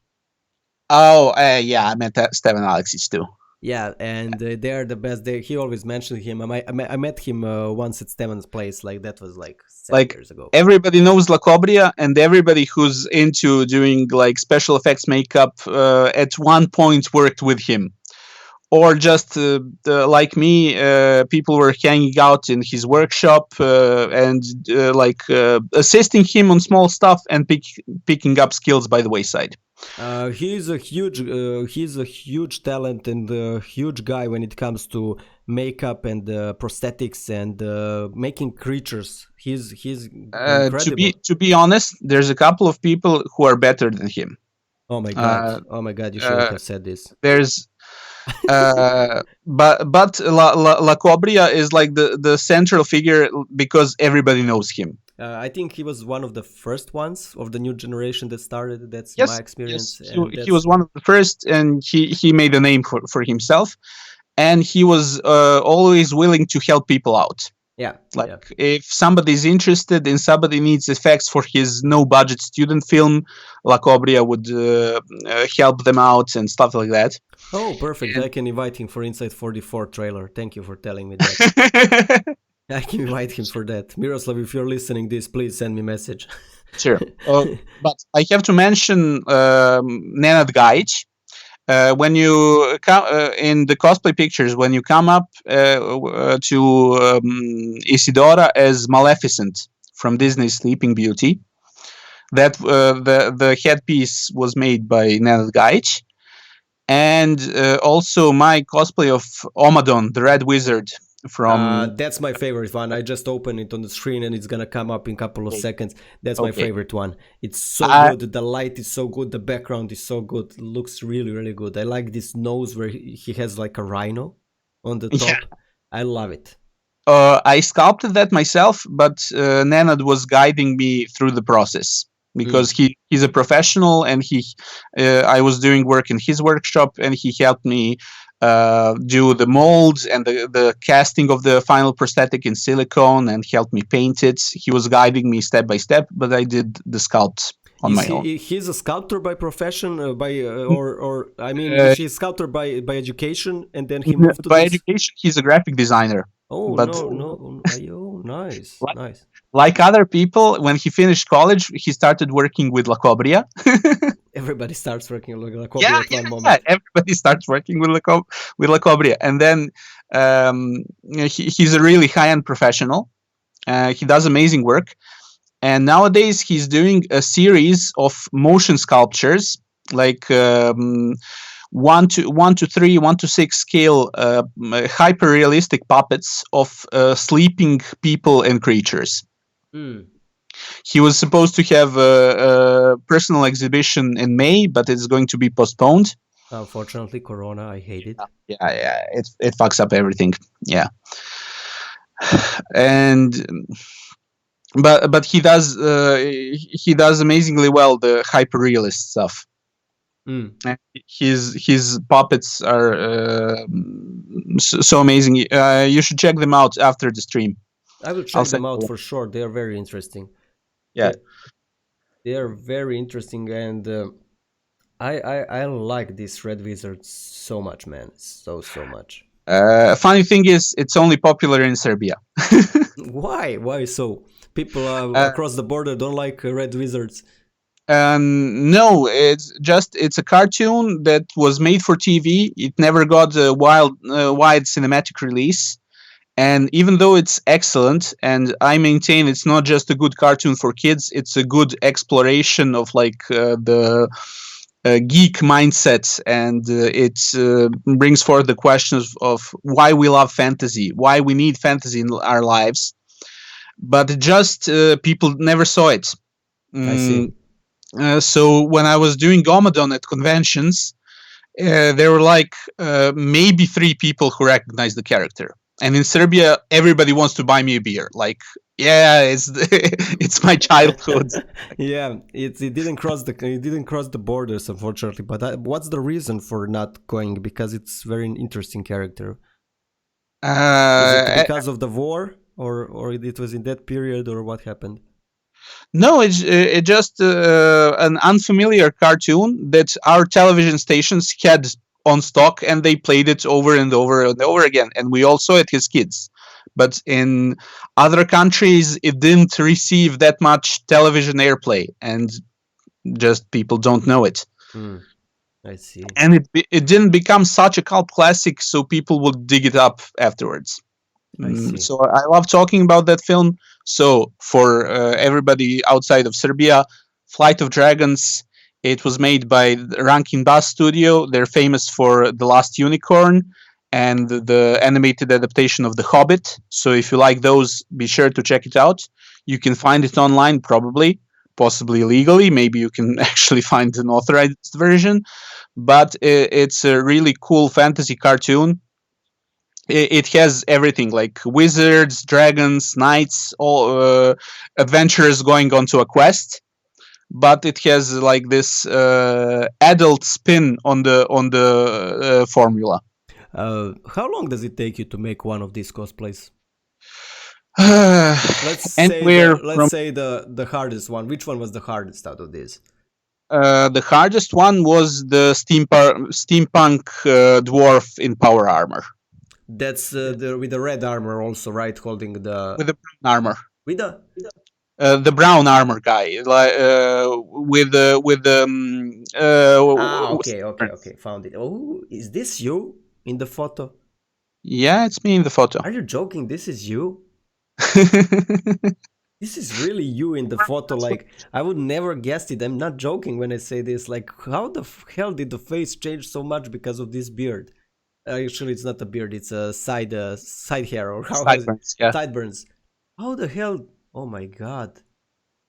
Oh, yeah, I met Stevan Aleksic too. Yeah, and they are the best. He always mentioned him. I met him once at Stevan's place. That was 7 years ago. Everybody knows Lakobria, and everybody who's into doing special effects makeup at one point worked with him. Or just like me, people were hanging out in his workshop and assisting him on small stuff and picking up skills by the wayside. He's a huge talent and a huge guy when it comes to makeup and prosthetics and making creatures. He's incredible. To be honest, there's a couple of people who are better than him. Oh my god! You shouldn't have said this. There's. But Lakobria is the central figure because everybody knows him. I think he was one of the first ones of the new generation that started. That's my experience. Yes. He was one of the first, and he made a name for himself, and he was always willing to help people out. Yeah. If somebody's interested and somebody needs effects for his no-budget student film, Lakobria would help them out and stuff like that. Oh, perfect. I can invite him for Inside 44 trailer. Thank you for telling me that. I can invite him for that. Miroslav, if you're listening this, please send me a message. Sure. But I have to mention Nenad Gajic. When you come in the cosplay pictures, when you come up to Isidora as Maleficent from Disney's Sleeping Beauty, that the headpiece was made by Nenad Gajic, and also my cosplay of Omadon, the Red Wizard from. That's my favorite one. I just open it on the screen and it's gonna come up in a couple of seconds. That's my favorite one. It's so good. The light is so good. The background is so good. It looks really, really good. I like this nose where he has like a rhino on the top. I love it. I sculpted that myself, but Nenad was guiding me through the process because he's a professional, and I was doing work in his workshop, and he helped me do the molds and the casting of the final prosthetic in silicone, and helped me paint it. He was guiding me step by step, but I did the sculpt on my own. He's a sculptor by profession, or I mean, he's a sculptor by education, and then he moved to by education. He's a graphic designer. Oh, but nice, nice. Like other people, when he finished college, he started working with La Cobria. Everybody starts working with La Cobria at one moment. Yeah, everybody starts working with La Cobria. And then he's a really high-end professional. He does amazing work. And nowadays, he's doing a series of motion sculptures, like 1 to 3, 1 to 6 scale hyper realistic puppets of sleeping people and creatures. He was supposed to have a personal exhibition in May, but it's going to be postponed. Unfortunately, Corona, I hate it. Yeah, it fucks up everything. Yeah, and but he does amazingly well the hyper realist stuff. His puppets are so amazing. You should check them out after the stream. I will check them out for sure. They are very interesting. Yeah, they are very interesting, and I like this Red Wizard so much, man. So much. Funny thing is, it's only popular in Serbia. Why so? People across the border don't like Red Wizards. No, it's a cartoon that was made for TV. It never got a wide cinematic release. And even though it's excellent, and I maintain it's not just a good cartoon for kids, it's a good exploration of like the geek mindset, and it brings forth the questions of why we love fantasy, why we need fantasy in our lives. But just people never saw it. I see. So when I was doing Gomadon at conventions, there were like maybe 3 people who recognized the character. And in Serbia, everybody wants to buy me a beer. Like, yeah, it's my childhood. Yeah, it didn't cross the borders, unfortunately. But what's the reason for not going? Because it's very interesting character. Is it because of the war, or it was in that period, or what happened? No, it's just an unfamiliar cartoon that our television stations had on stock, and they played it over and over and over again, and we all saw it as kids. But in other countries, it didn't receive that much television airplay, and just people don't know it. I see. And it didn't become such a cult classic, so people would dig it up afterwards. So I love talking about that film. So for everybody outside of Serbia, Flight of Dragons, it was made by Rankin Bass Studio. They're famous for The Last Unicorn and the animated adaptation of The Hobbit. So if you like those, be sure to check it out. You can find it online, possibly legally. Maybe you can actually find an authorized version. But it's a really cool fantasy cartoon. It has everything, like wizards, dragons, knights, all adventurers going onto a quest. But it has like this adult spin on the formula. How long does it take you to make one of these cosplays? Let's say the hardest one. Which one was the hardest out of these? The hardest one was the steampunk dwarf in power armor. That's with the red armor also, right? Holding with the brown armor. With the brown armor guy, with the. Okay. Found it. Oh, is this you in the photo? Yeah, it's me in the photo. Are you joking? This is you. This is really you in the photo. Like, I would never guess it. I'm not joking when I say this. Like, how the hell did the face change so much because of this beard? Actually, it's not a beard. It's a side hair, or how is it? Sideburns, yeah. Sideburns. How the hell? Oh my god.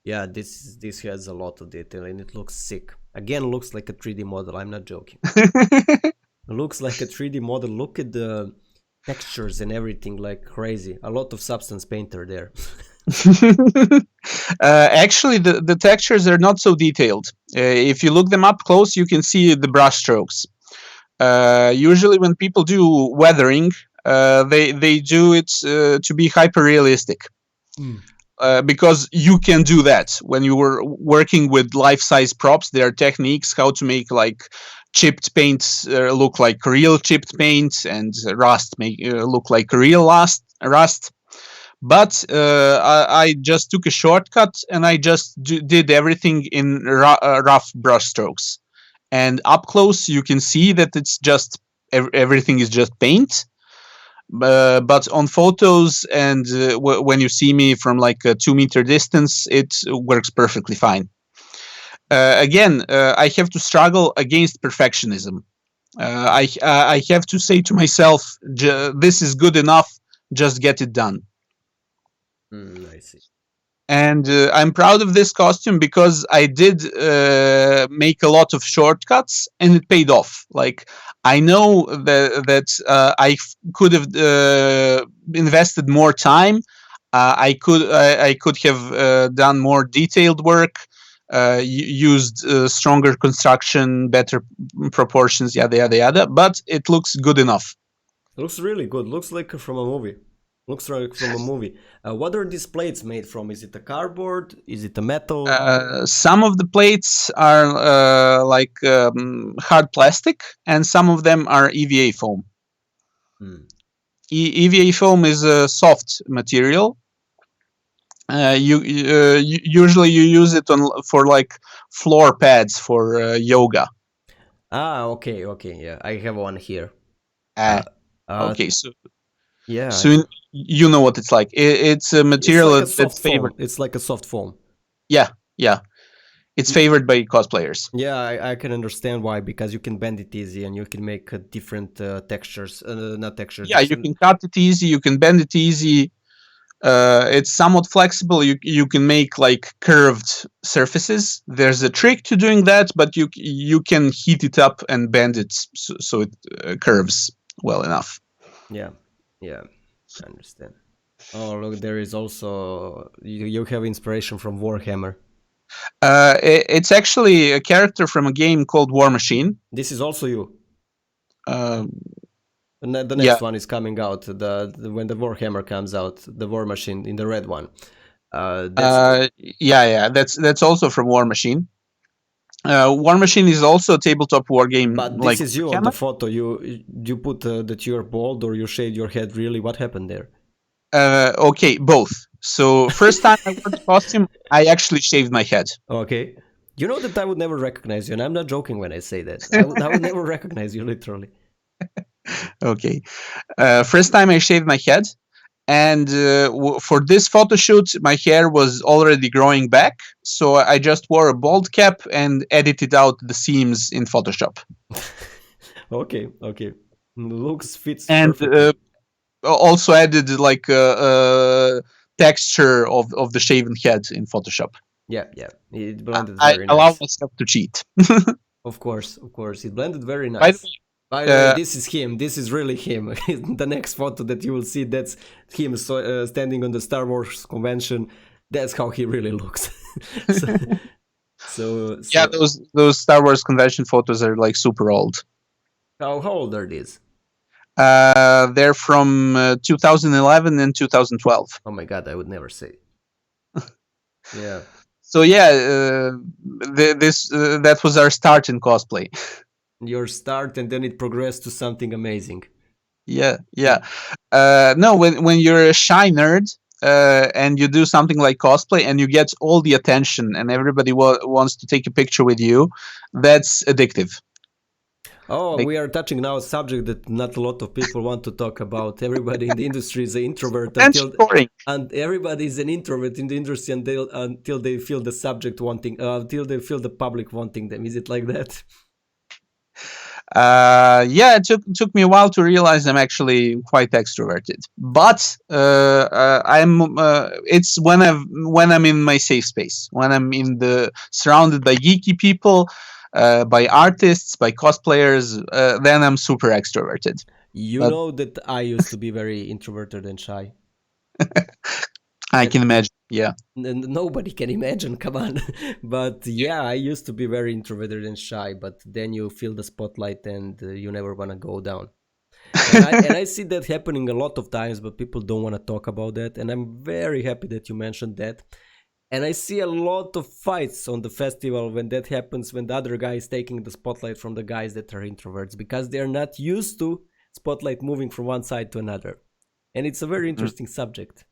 Yeah, this has a lot of detail and it looks sick. Again, looks like a 3D model. I'm not joking. It looks like a 3D model. Look at the textures and everything, like crazy. A lot of substance painter there. Actually, the textures are not so detailed. If you look them up close, you can see the brush strokes. Usually, when people do weathering, they do it to be hyper realistic. Because you can do that when you were working with life-size props. There are techniques how to make like chipped paint look like real chipped paint, and rust make look like real rust. But I just took a shortcut and I just did everything in rough brush strokes. And up close, you can see that it's just everything is just paint. But on photos and when you see me from like a 2-meter distance, it works perfectly fine. Again, I have to struggle against perfectionism. I have to say to myself, this is good enough, just get it done. I see. And I'm proud of this costume because I did make a lot of shortcuts and it paid off. Like, I know that I could have invested more time. I could have done more detailed work, used stronger construction, better proportions, yada yada yada. But it looks good enough. It looks really good. Looks like from a movie. Looks like from a movie. What are these plates made from? Is it a cardboard? Is it a metal? Some of the plates are like hard plastic, and some of them are EVA foam. EVA foam is a soft material. Usually you use it for like floor pads for yoga. Okay, yeah, I have one here. Okay, so yeah. So you know what it's like. It's a material that's favored. It's like a soft foam. Yeah. It's favored by cosplayers. Yeah, I can understand why, because you can bend it easy and you can make different textures, not textures. Yeah, you can cut it easy, you can bend it easy. It's somewhat flexible. You can make like curved surfaces. There's a trick to doing that, but you can heat it up and bend it so it curves well enough. Yeah, I understand. Oh, look, there is also you have inspiration from Warhammer. It's actually a character from a game called War Machine. This is also you. The next Yeah. one is coming out. When the Warhammer comes out, the War Machine in the red one. That's also from War Machine. War Machine is also a tabletop war game. But this like is you on the photo. You put that you're bald or you shaved your head. Really, what happened there? Okay, both. So first time I wore the costume, I actually shaved my head. Okay. You know that I would never recognize you, and I'm not joking when I say that. I would never recognize you, literally. Okay. First time I shaved my head, and for this photo shoot, my hair was already growing back, so I just wore a bald cap and edited out the seams in Photoshop. Okay. Looks fits and also added like a texture of the shaven head in Photoshop. Yeah. It blended very nice. I allow myself to cheat. Of course. It blended very nice. By the way, this is him. This is really him. The next photo that you will see, that's him standing on the Star Wars convention. That's how he really looks. so yeah, those Star Wars convention photos are like super old. How old are these? They're from 2011 and 2012. Oh my god, I would never say. Yeah. So yeah, that was our start in cosplay. Your start, and then it progressed to something amazing. Yeah. No, when you're a shy nerd and you do something like cosplay and you get all the attention and everybody wants to take a picture with you, that's addictive. Oh, we are touching now a subject that not a lot of people want to talk about. Everybody in the industry is an introvert and everybody is an introvert in the industry until they feel the subject wanting, until they feel the public wanting them. Is it like that? Yeah, it took me a while to realize I'm actually quite extroverted, but I'm. It's when I'm in my safe space, when I'm in the surrounded by geeky people, by artists, by cosplayers. Then I'm super extroverted. You But know that I used to be very introverted and shy. I And can imagine. Yeah. nobody can imagine, come on. But yeah, I used to be very introverted and shy, but then you feel the spotlight and you never want to go down. And I see that happening a lot of times, but people don't want to talk about that. And I'm very happy that you mentioned that. And I see a lot of fights on the festival when that happens, when the other guy is taking the spotlight from the guys that are introverts, because they're not used to spotlight moving from one side to another. And it's a very Mm. interesting subject.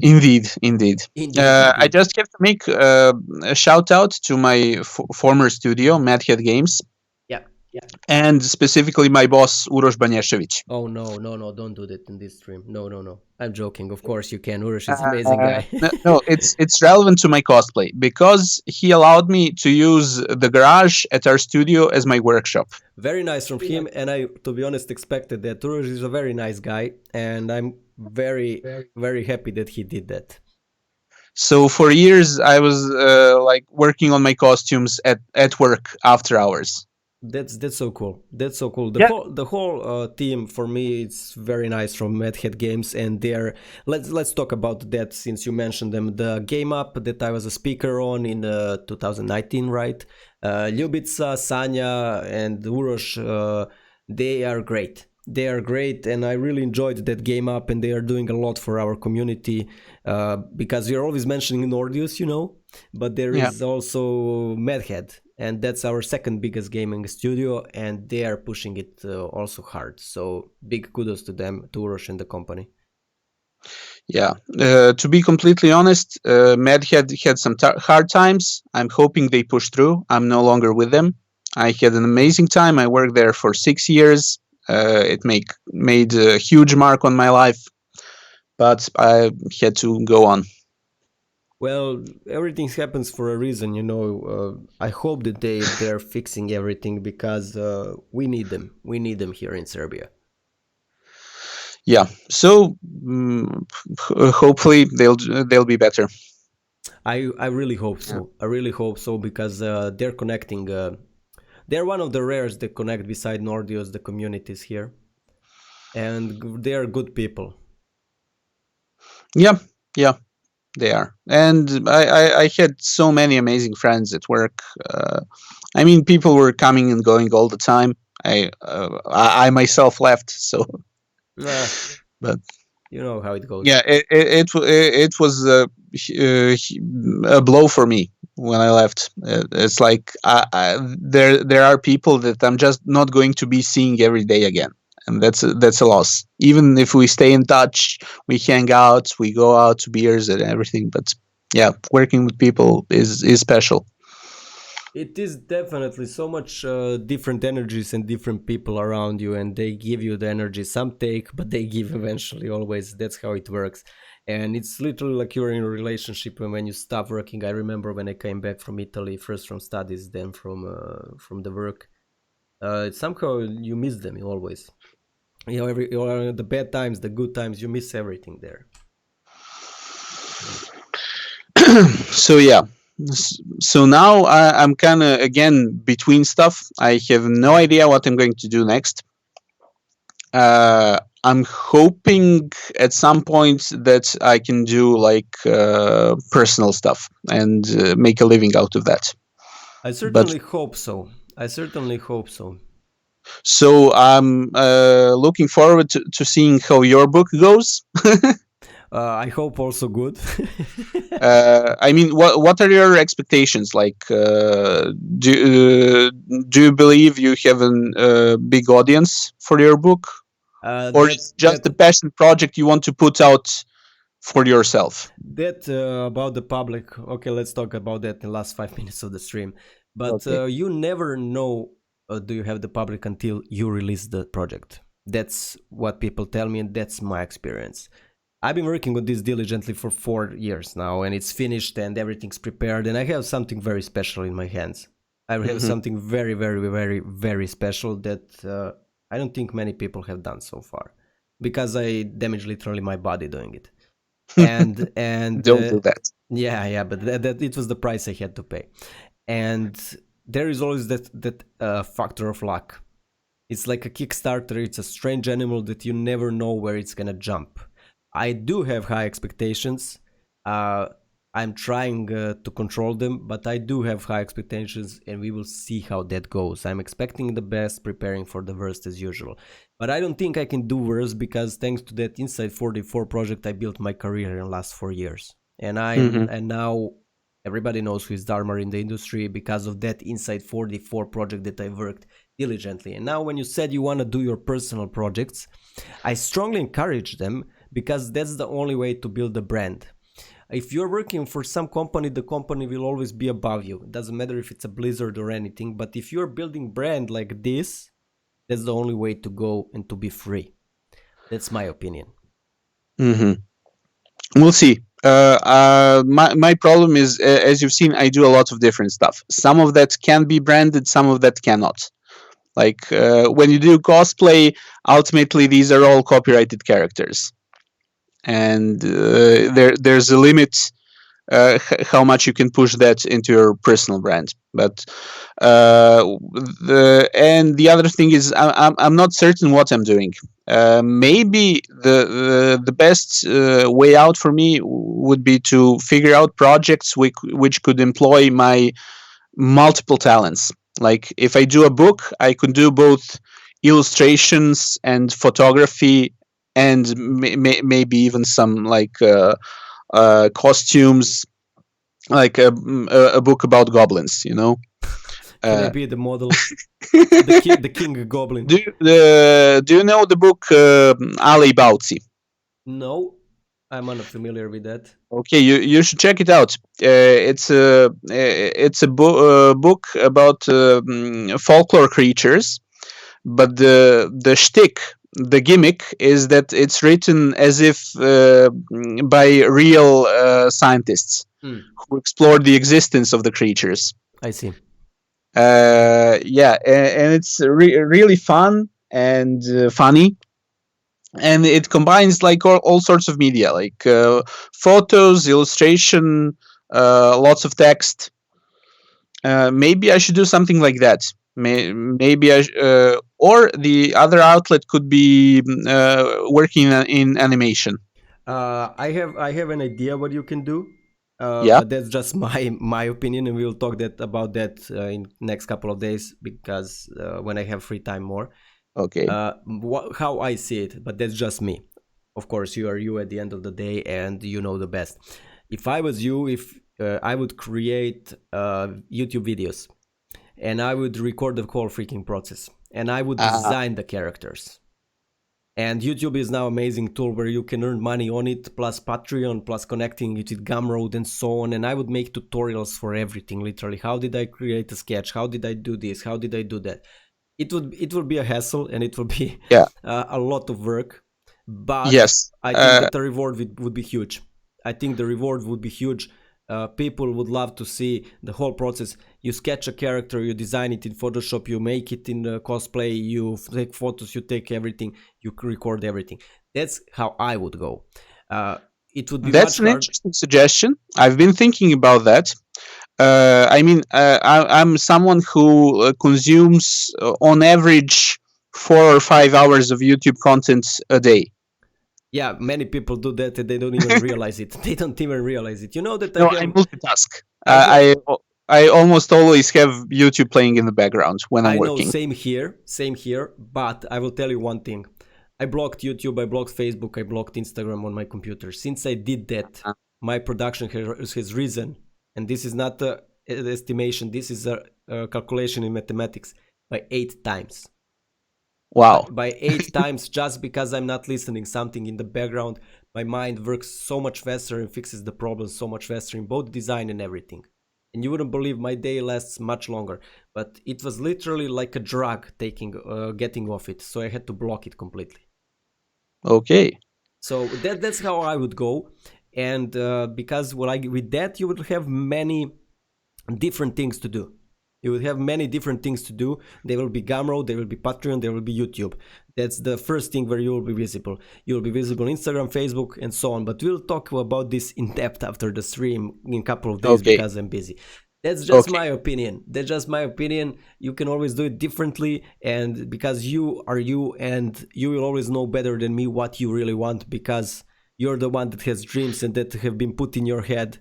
Indeed, indeed. Indeed, I indeed. just have to make a shout out to my former studio, Madhead Games, Yeah. and specifically my boss, Uroš Banješević. Oh no, no, no! Don't do that in this stream. No, no, no! I'm joking. Of course you can. Urush is an amazing guy. No, it's relevant to my cosplay because he allowed me to use the garage at our studio as my workshop. Very nice from him, and I, to be honest, expected that. Urush is a very nice guy, and I'm very, very happy that he did that. So for years, I was like working on my costumes at work after hours. That's so cool. That's so cool. Yeah. The whole team for me, it's very nice from Madhead Games, and they're let's talk about that since you mentioned them. The game up that I was a speaker on in 2019, right? Ljubica, Sanja, and Uroš, they are great. They are great, and I really enjoyed that game up, and they are doing a lot for our community because you're always mentioning Nordius, you know, but there Yeah. is also Madhead, and that's our second biggest gaming studio, and they are pushing it also hard. So big kudos to them, to Uroš and the company. Yeah. To be completely honest, Madhead had some hard times. I'm hoping they push through. I'm no longer with them. I had an amazing time. I worked there for 6 years. It made a huge mark on my life, but I had to go on. Well, everything happens for a reason, you know. I hope that they're fixing everything because we need them. We need them here in Serbia. Yeah. So hopefully they'll be better. I really hope so. Yeah. I really hope so because they're connecting. They're one of the rares that connect beside Nordios, the communities here, and they are good people. Yeah. Yeah. They are, and I had so many amazing friends at work. I mean, people were coming and going all the time. I myself left, so Nah, but you know how it goes. yeah, it was a blow for me when I left. It's like there are people that I'm just not going to be seeing every day again, and that's a loss. Even if we stay in touch, we hang out, we go out to beers and everything, but yeah, working with people is special. It is definitely so much different energies and different people around you, and they give you the energy. Some take, but they give eventually. Always, that's how it works. And it's literally like you're in a relationship when you stop working. I remember when I came back from Italy, first from studies, then from the work. Somehow you miss them always. You know, the bad times, the good times, you miss everything there. So yeah. So now I'm kind of again between stuff. I have no idea what I'm going to do next. I'm hoping at some point that I can do like personal stuff and make a living out of that. I certainly hope so. I certainly hope so. So I'm looking forward to seeing how your book goes. I hope also good. I mean, what are your expectations? Like, do you believe you have a big audience for your book, or is it just a passion project you want to put out for yourself? That about the public. Okay, let's talk about that in the last 5 minutes of the stream. But Okay. you never know do you have the public until you release the project. That's what people tell me, and that's my experience. I've been working on this diligently for 4 years now, and it's finished and everything's prepared, and I have something very special in my hands. I have Hmm. something very, very, very, very special that I don't think many people have done so far, because I damaged literally my body doing it. And Don't do that. yeah, but that it was the price I had to pay. And there is always that factor of luck. It's like a Kickstarter. It's a strange animal that you never know where it's gonna jump. I do have high expectations. Uh, I'm trying to control them, but I do have high expectations, and we will see how that goes. I'm expecting the best, preparing for the worst as usual. But I don't think I can do worse, because thanks to that Inside 44 project, I built my career in the last 4 years, and Hmm. now everybody knows who is DARMAR in the industry because of that Inside 44 project that I worked diligently. And now, when you said you want to do your personal projects, I strongly encourage them, because that's the only way to build a brand. If you're working for some company, the company will always be above you. It doesn't matter if it's a Blizzard or anything, but if you're building brand like this, that's the only way to go and to be free. That's my opinion. Hmm. We'll see. My problem is, as you've seen, I do a lot of different stuff. Some of that can be branded, some of that cannot. Like when you do cosplay, ultimately these are all copyrighted characters, and there's a limit how much you can push that into your personal brand. But the other thing is, I'm not certain what I'm doing. Maybe the best way out for me would be to figure out projects which could employ my multiple talents. Like if I do a book, I could do both illustrations and photography, and maybe even some like costumes, like a book about goblins, you know. Can I Uh, be the model? The king goblin? do you know the book Ali Bautzi? No, I'm unfamiliar with that. Okay, you should check it out. It's a book about folklore creatures, but the shtick, the gimmick, is that it's written as if by real scientists Mm, who explored the existence of the creatures. I see. Yeah, and it's really fun and funny, and it combines like all sorts of media, like photos, illustration, lots of text. Maybe I should do something like that. Maybe or the other outlet could be working in animation. I have an idea what you can do, Yeah. but that's just my opinion, and we'll talk about that in next couple of days, because when I have free time more, Okay. how I see it. But that's just me. Of course, you are you at the end of the day, and you know the best. If I was you, if I would create YouTube videos, and I would record the whole freaking process, and I would Uh, design the characters. And YouTube is now an amazing tool where you can earn money on it, plus Patreon, plus connecting it with Gumroad and so on. And I would make tutorials for everything, literally. How did I create a sketch? How did I do this? How did I do that? It would be a hassle, and it would be yeah. a lot of work, but Yes. I think that the reward would be huge. I think the reward would be huge. People would love to see the whole process. You sketch a character, you design it in Photoshop, you make it in Cosplay, you take photos, you take everything, you record everything. That's how I would go. Uh, it would be That's much an hard. interesting suggestion. I've been thinking about that. I mean, I'm someone who consumes, on average, 4 or 5 hours of YouTube content a day. Yeah, many people do that, and they don't even realize it. They don't even realize it. You know that No, I multitask. I have I almost always have YouTube playing in the background when I'm I know, working. same here, but I will tell you one thing. I blocked YouTube, I blocked Facebook, I blocked Instagram on my computer. Since I did that, my production has risen, and this is not an estimation, this is a calculation in mathematics, by 8 times. Wow, By 8 times, just because I'm not listening something in the background, my mind works so much faster and fixes the problems so much faster in both design and everything. And you wouldn't believe my day lasts much longer, but it was literally like a drug getting off it, so I had to block it completely. okay. So that's how I would go. And because with that you would have many different things to do. You will have many different things to do. There will be Gumroad, there will be Patreon, there will be YouTube. That's the first thing where you will be visible. You will be visible on Instagram, Facebook, and so on. But we'll talk about this in depth after the stream in a couple of days because I'm busy. That's just my opinion. That's just my opinion. You can always do it differently, and because you are you, and you will always know better than me what you really want, because you're the one that has dreams and that have been put in your head,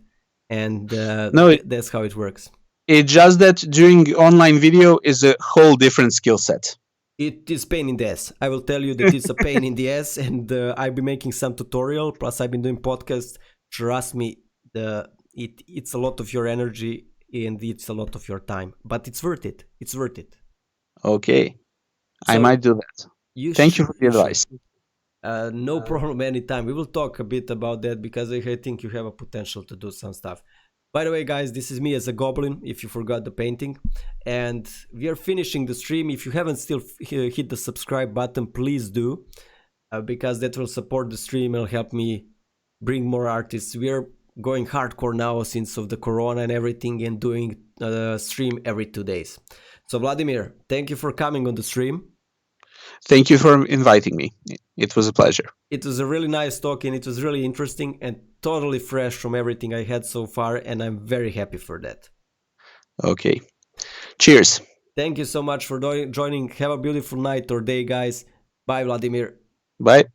and that's how it works. It's just that doing online video is a whole different skill set. It is pain in the ass. I will tell you that it's a pain in the ass, and I've been making some tutorial. Plus, I've been doing podcasts. Trust me, it's a lot of your energy and it's a lot of your time, but it's worth it. It's worth it. Okay, I might do that. Thank you for the advice. No problem, anytime. We will talk a bit about that because I think you have a potential to do some stuff. By the way, guys, this is me as a goblin, if you forgot the painting. And we are finishing the stream. If you haven't still hit the subscribe button, please do. Because that will support the stream and help me bring more artists. We are going hardcore now since of the corona and everything, and doing a stream every 2 days. So Vladimir, thank you for coming on the stream. Thank you for inviting me. It was a pleasure. It was a really nice talk, and it was really interesting and totally fresh from everything I had so far, and I'm very happy for that. Okay. Cheers. Thank you so much for joining. Have a beautiful night or day, guys. Bye, Vladimir. Bye.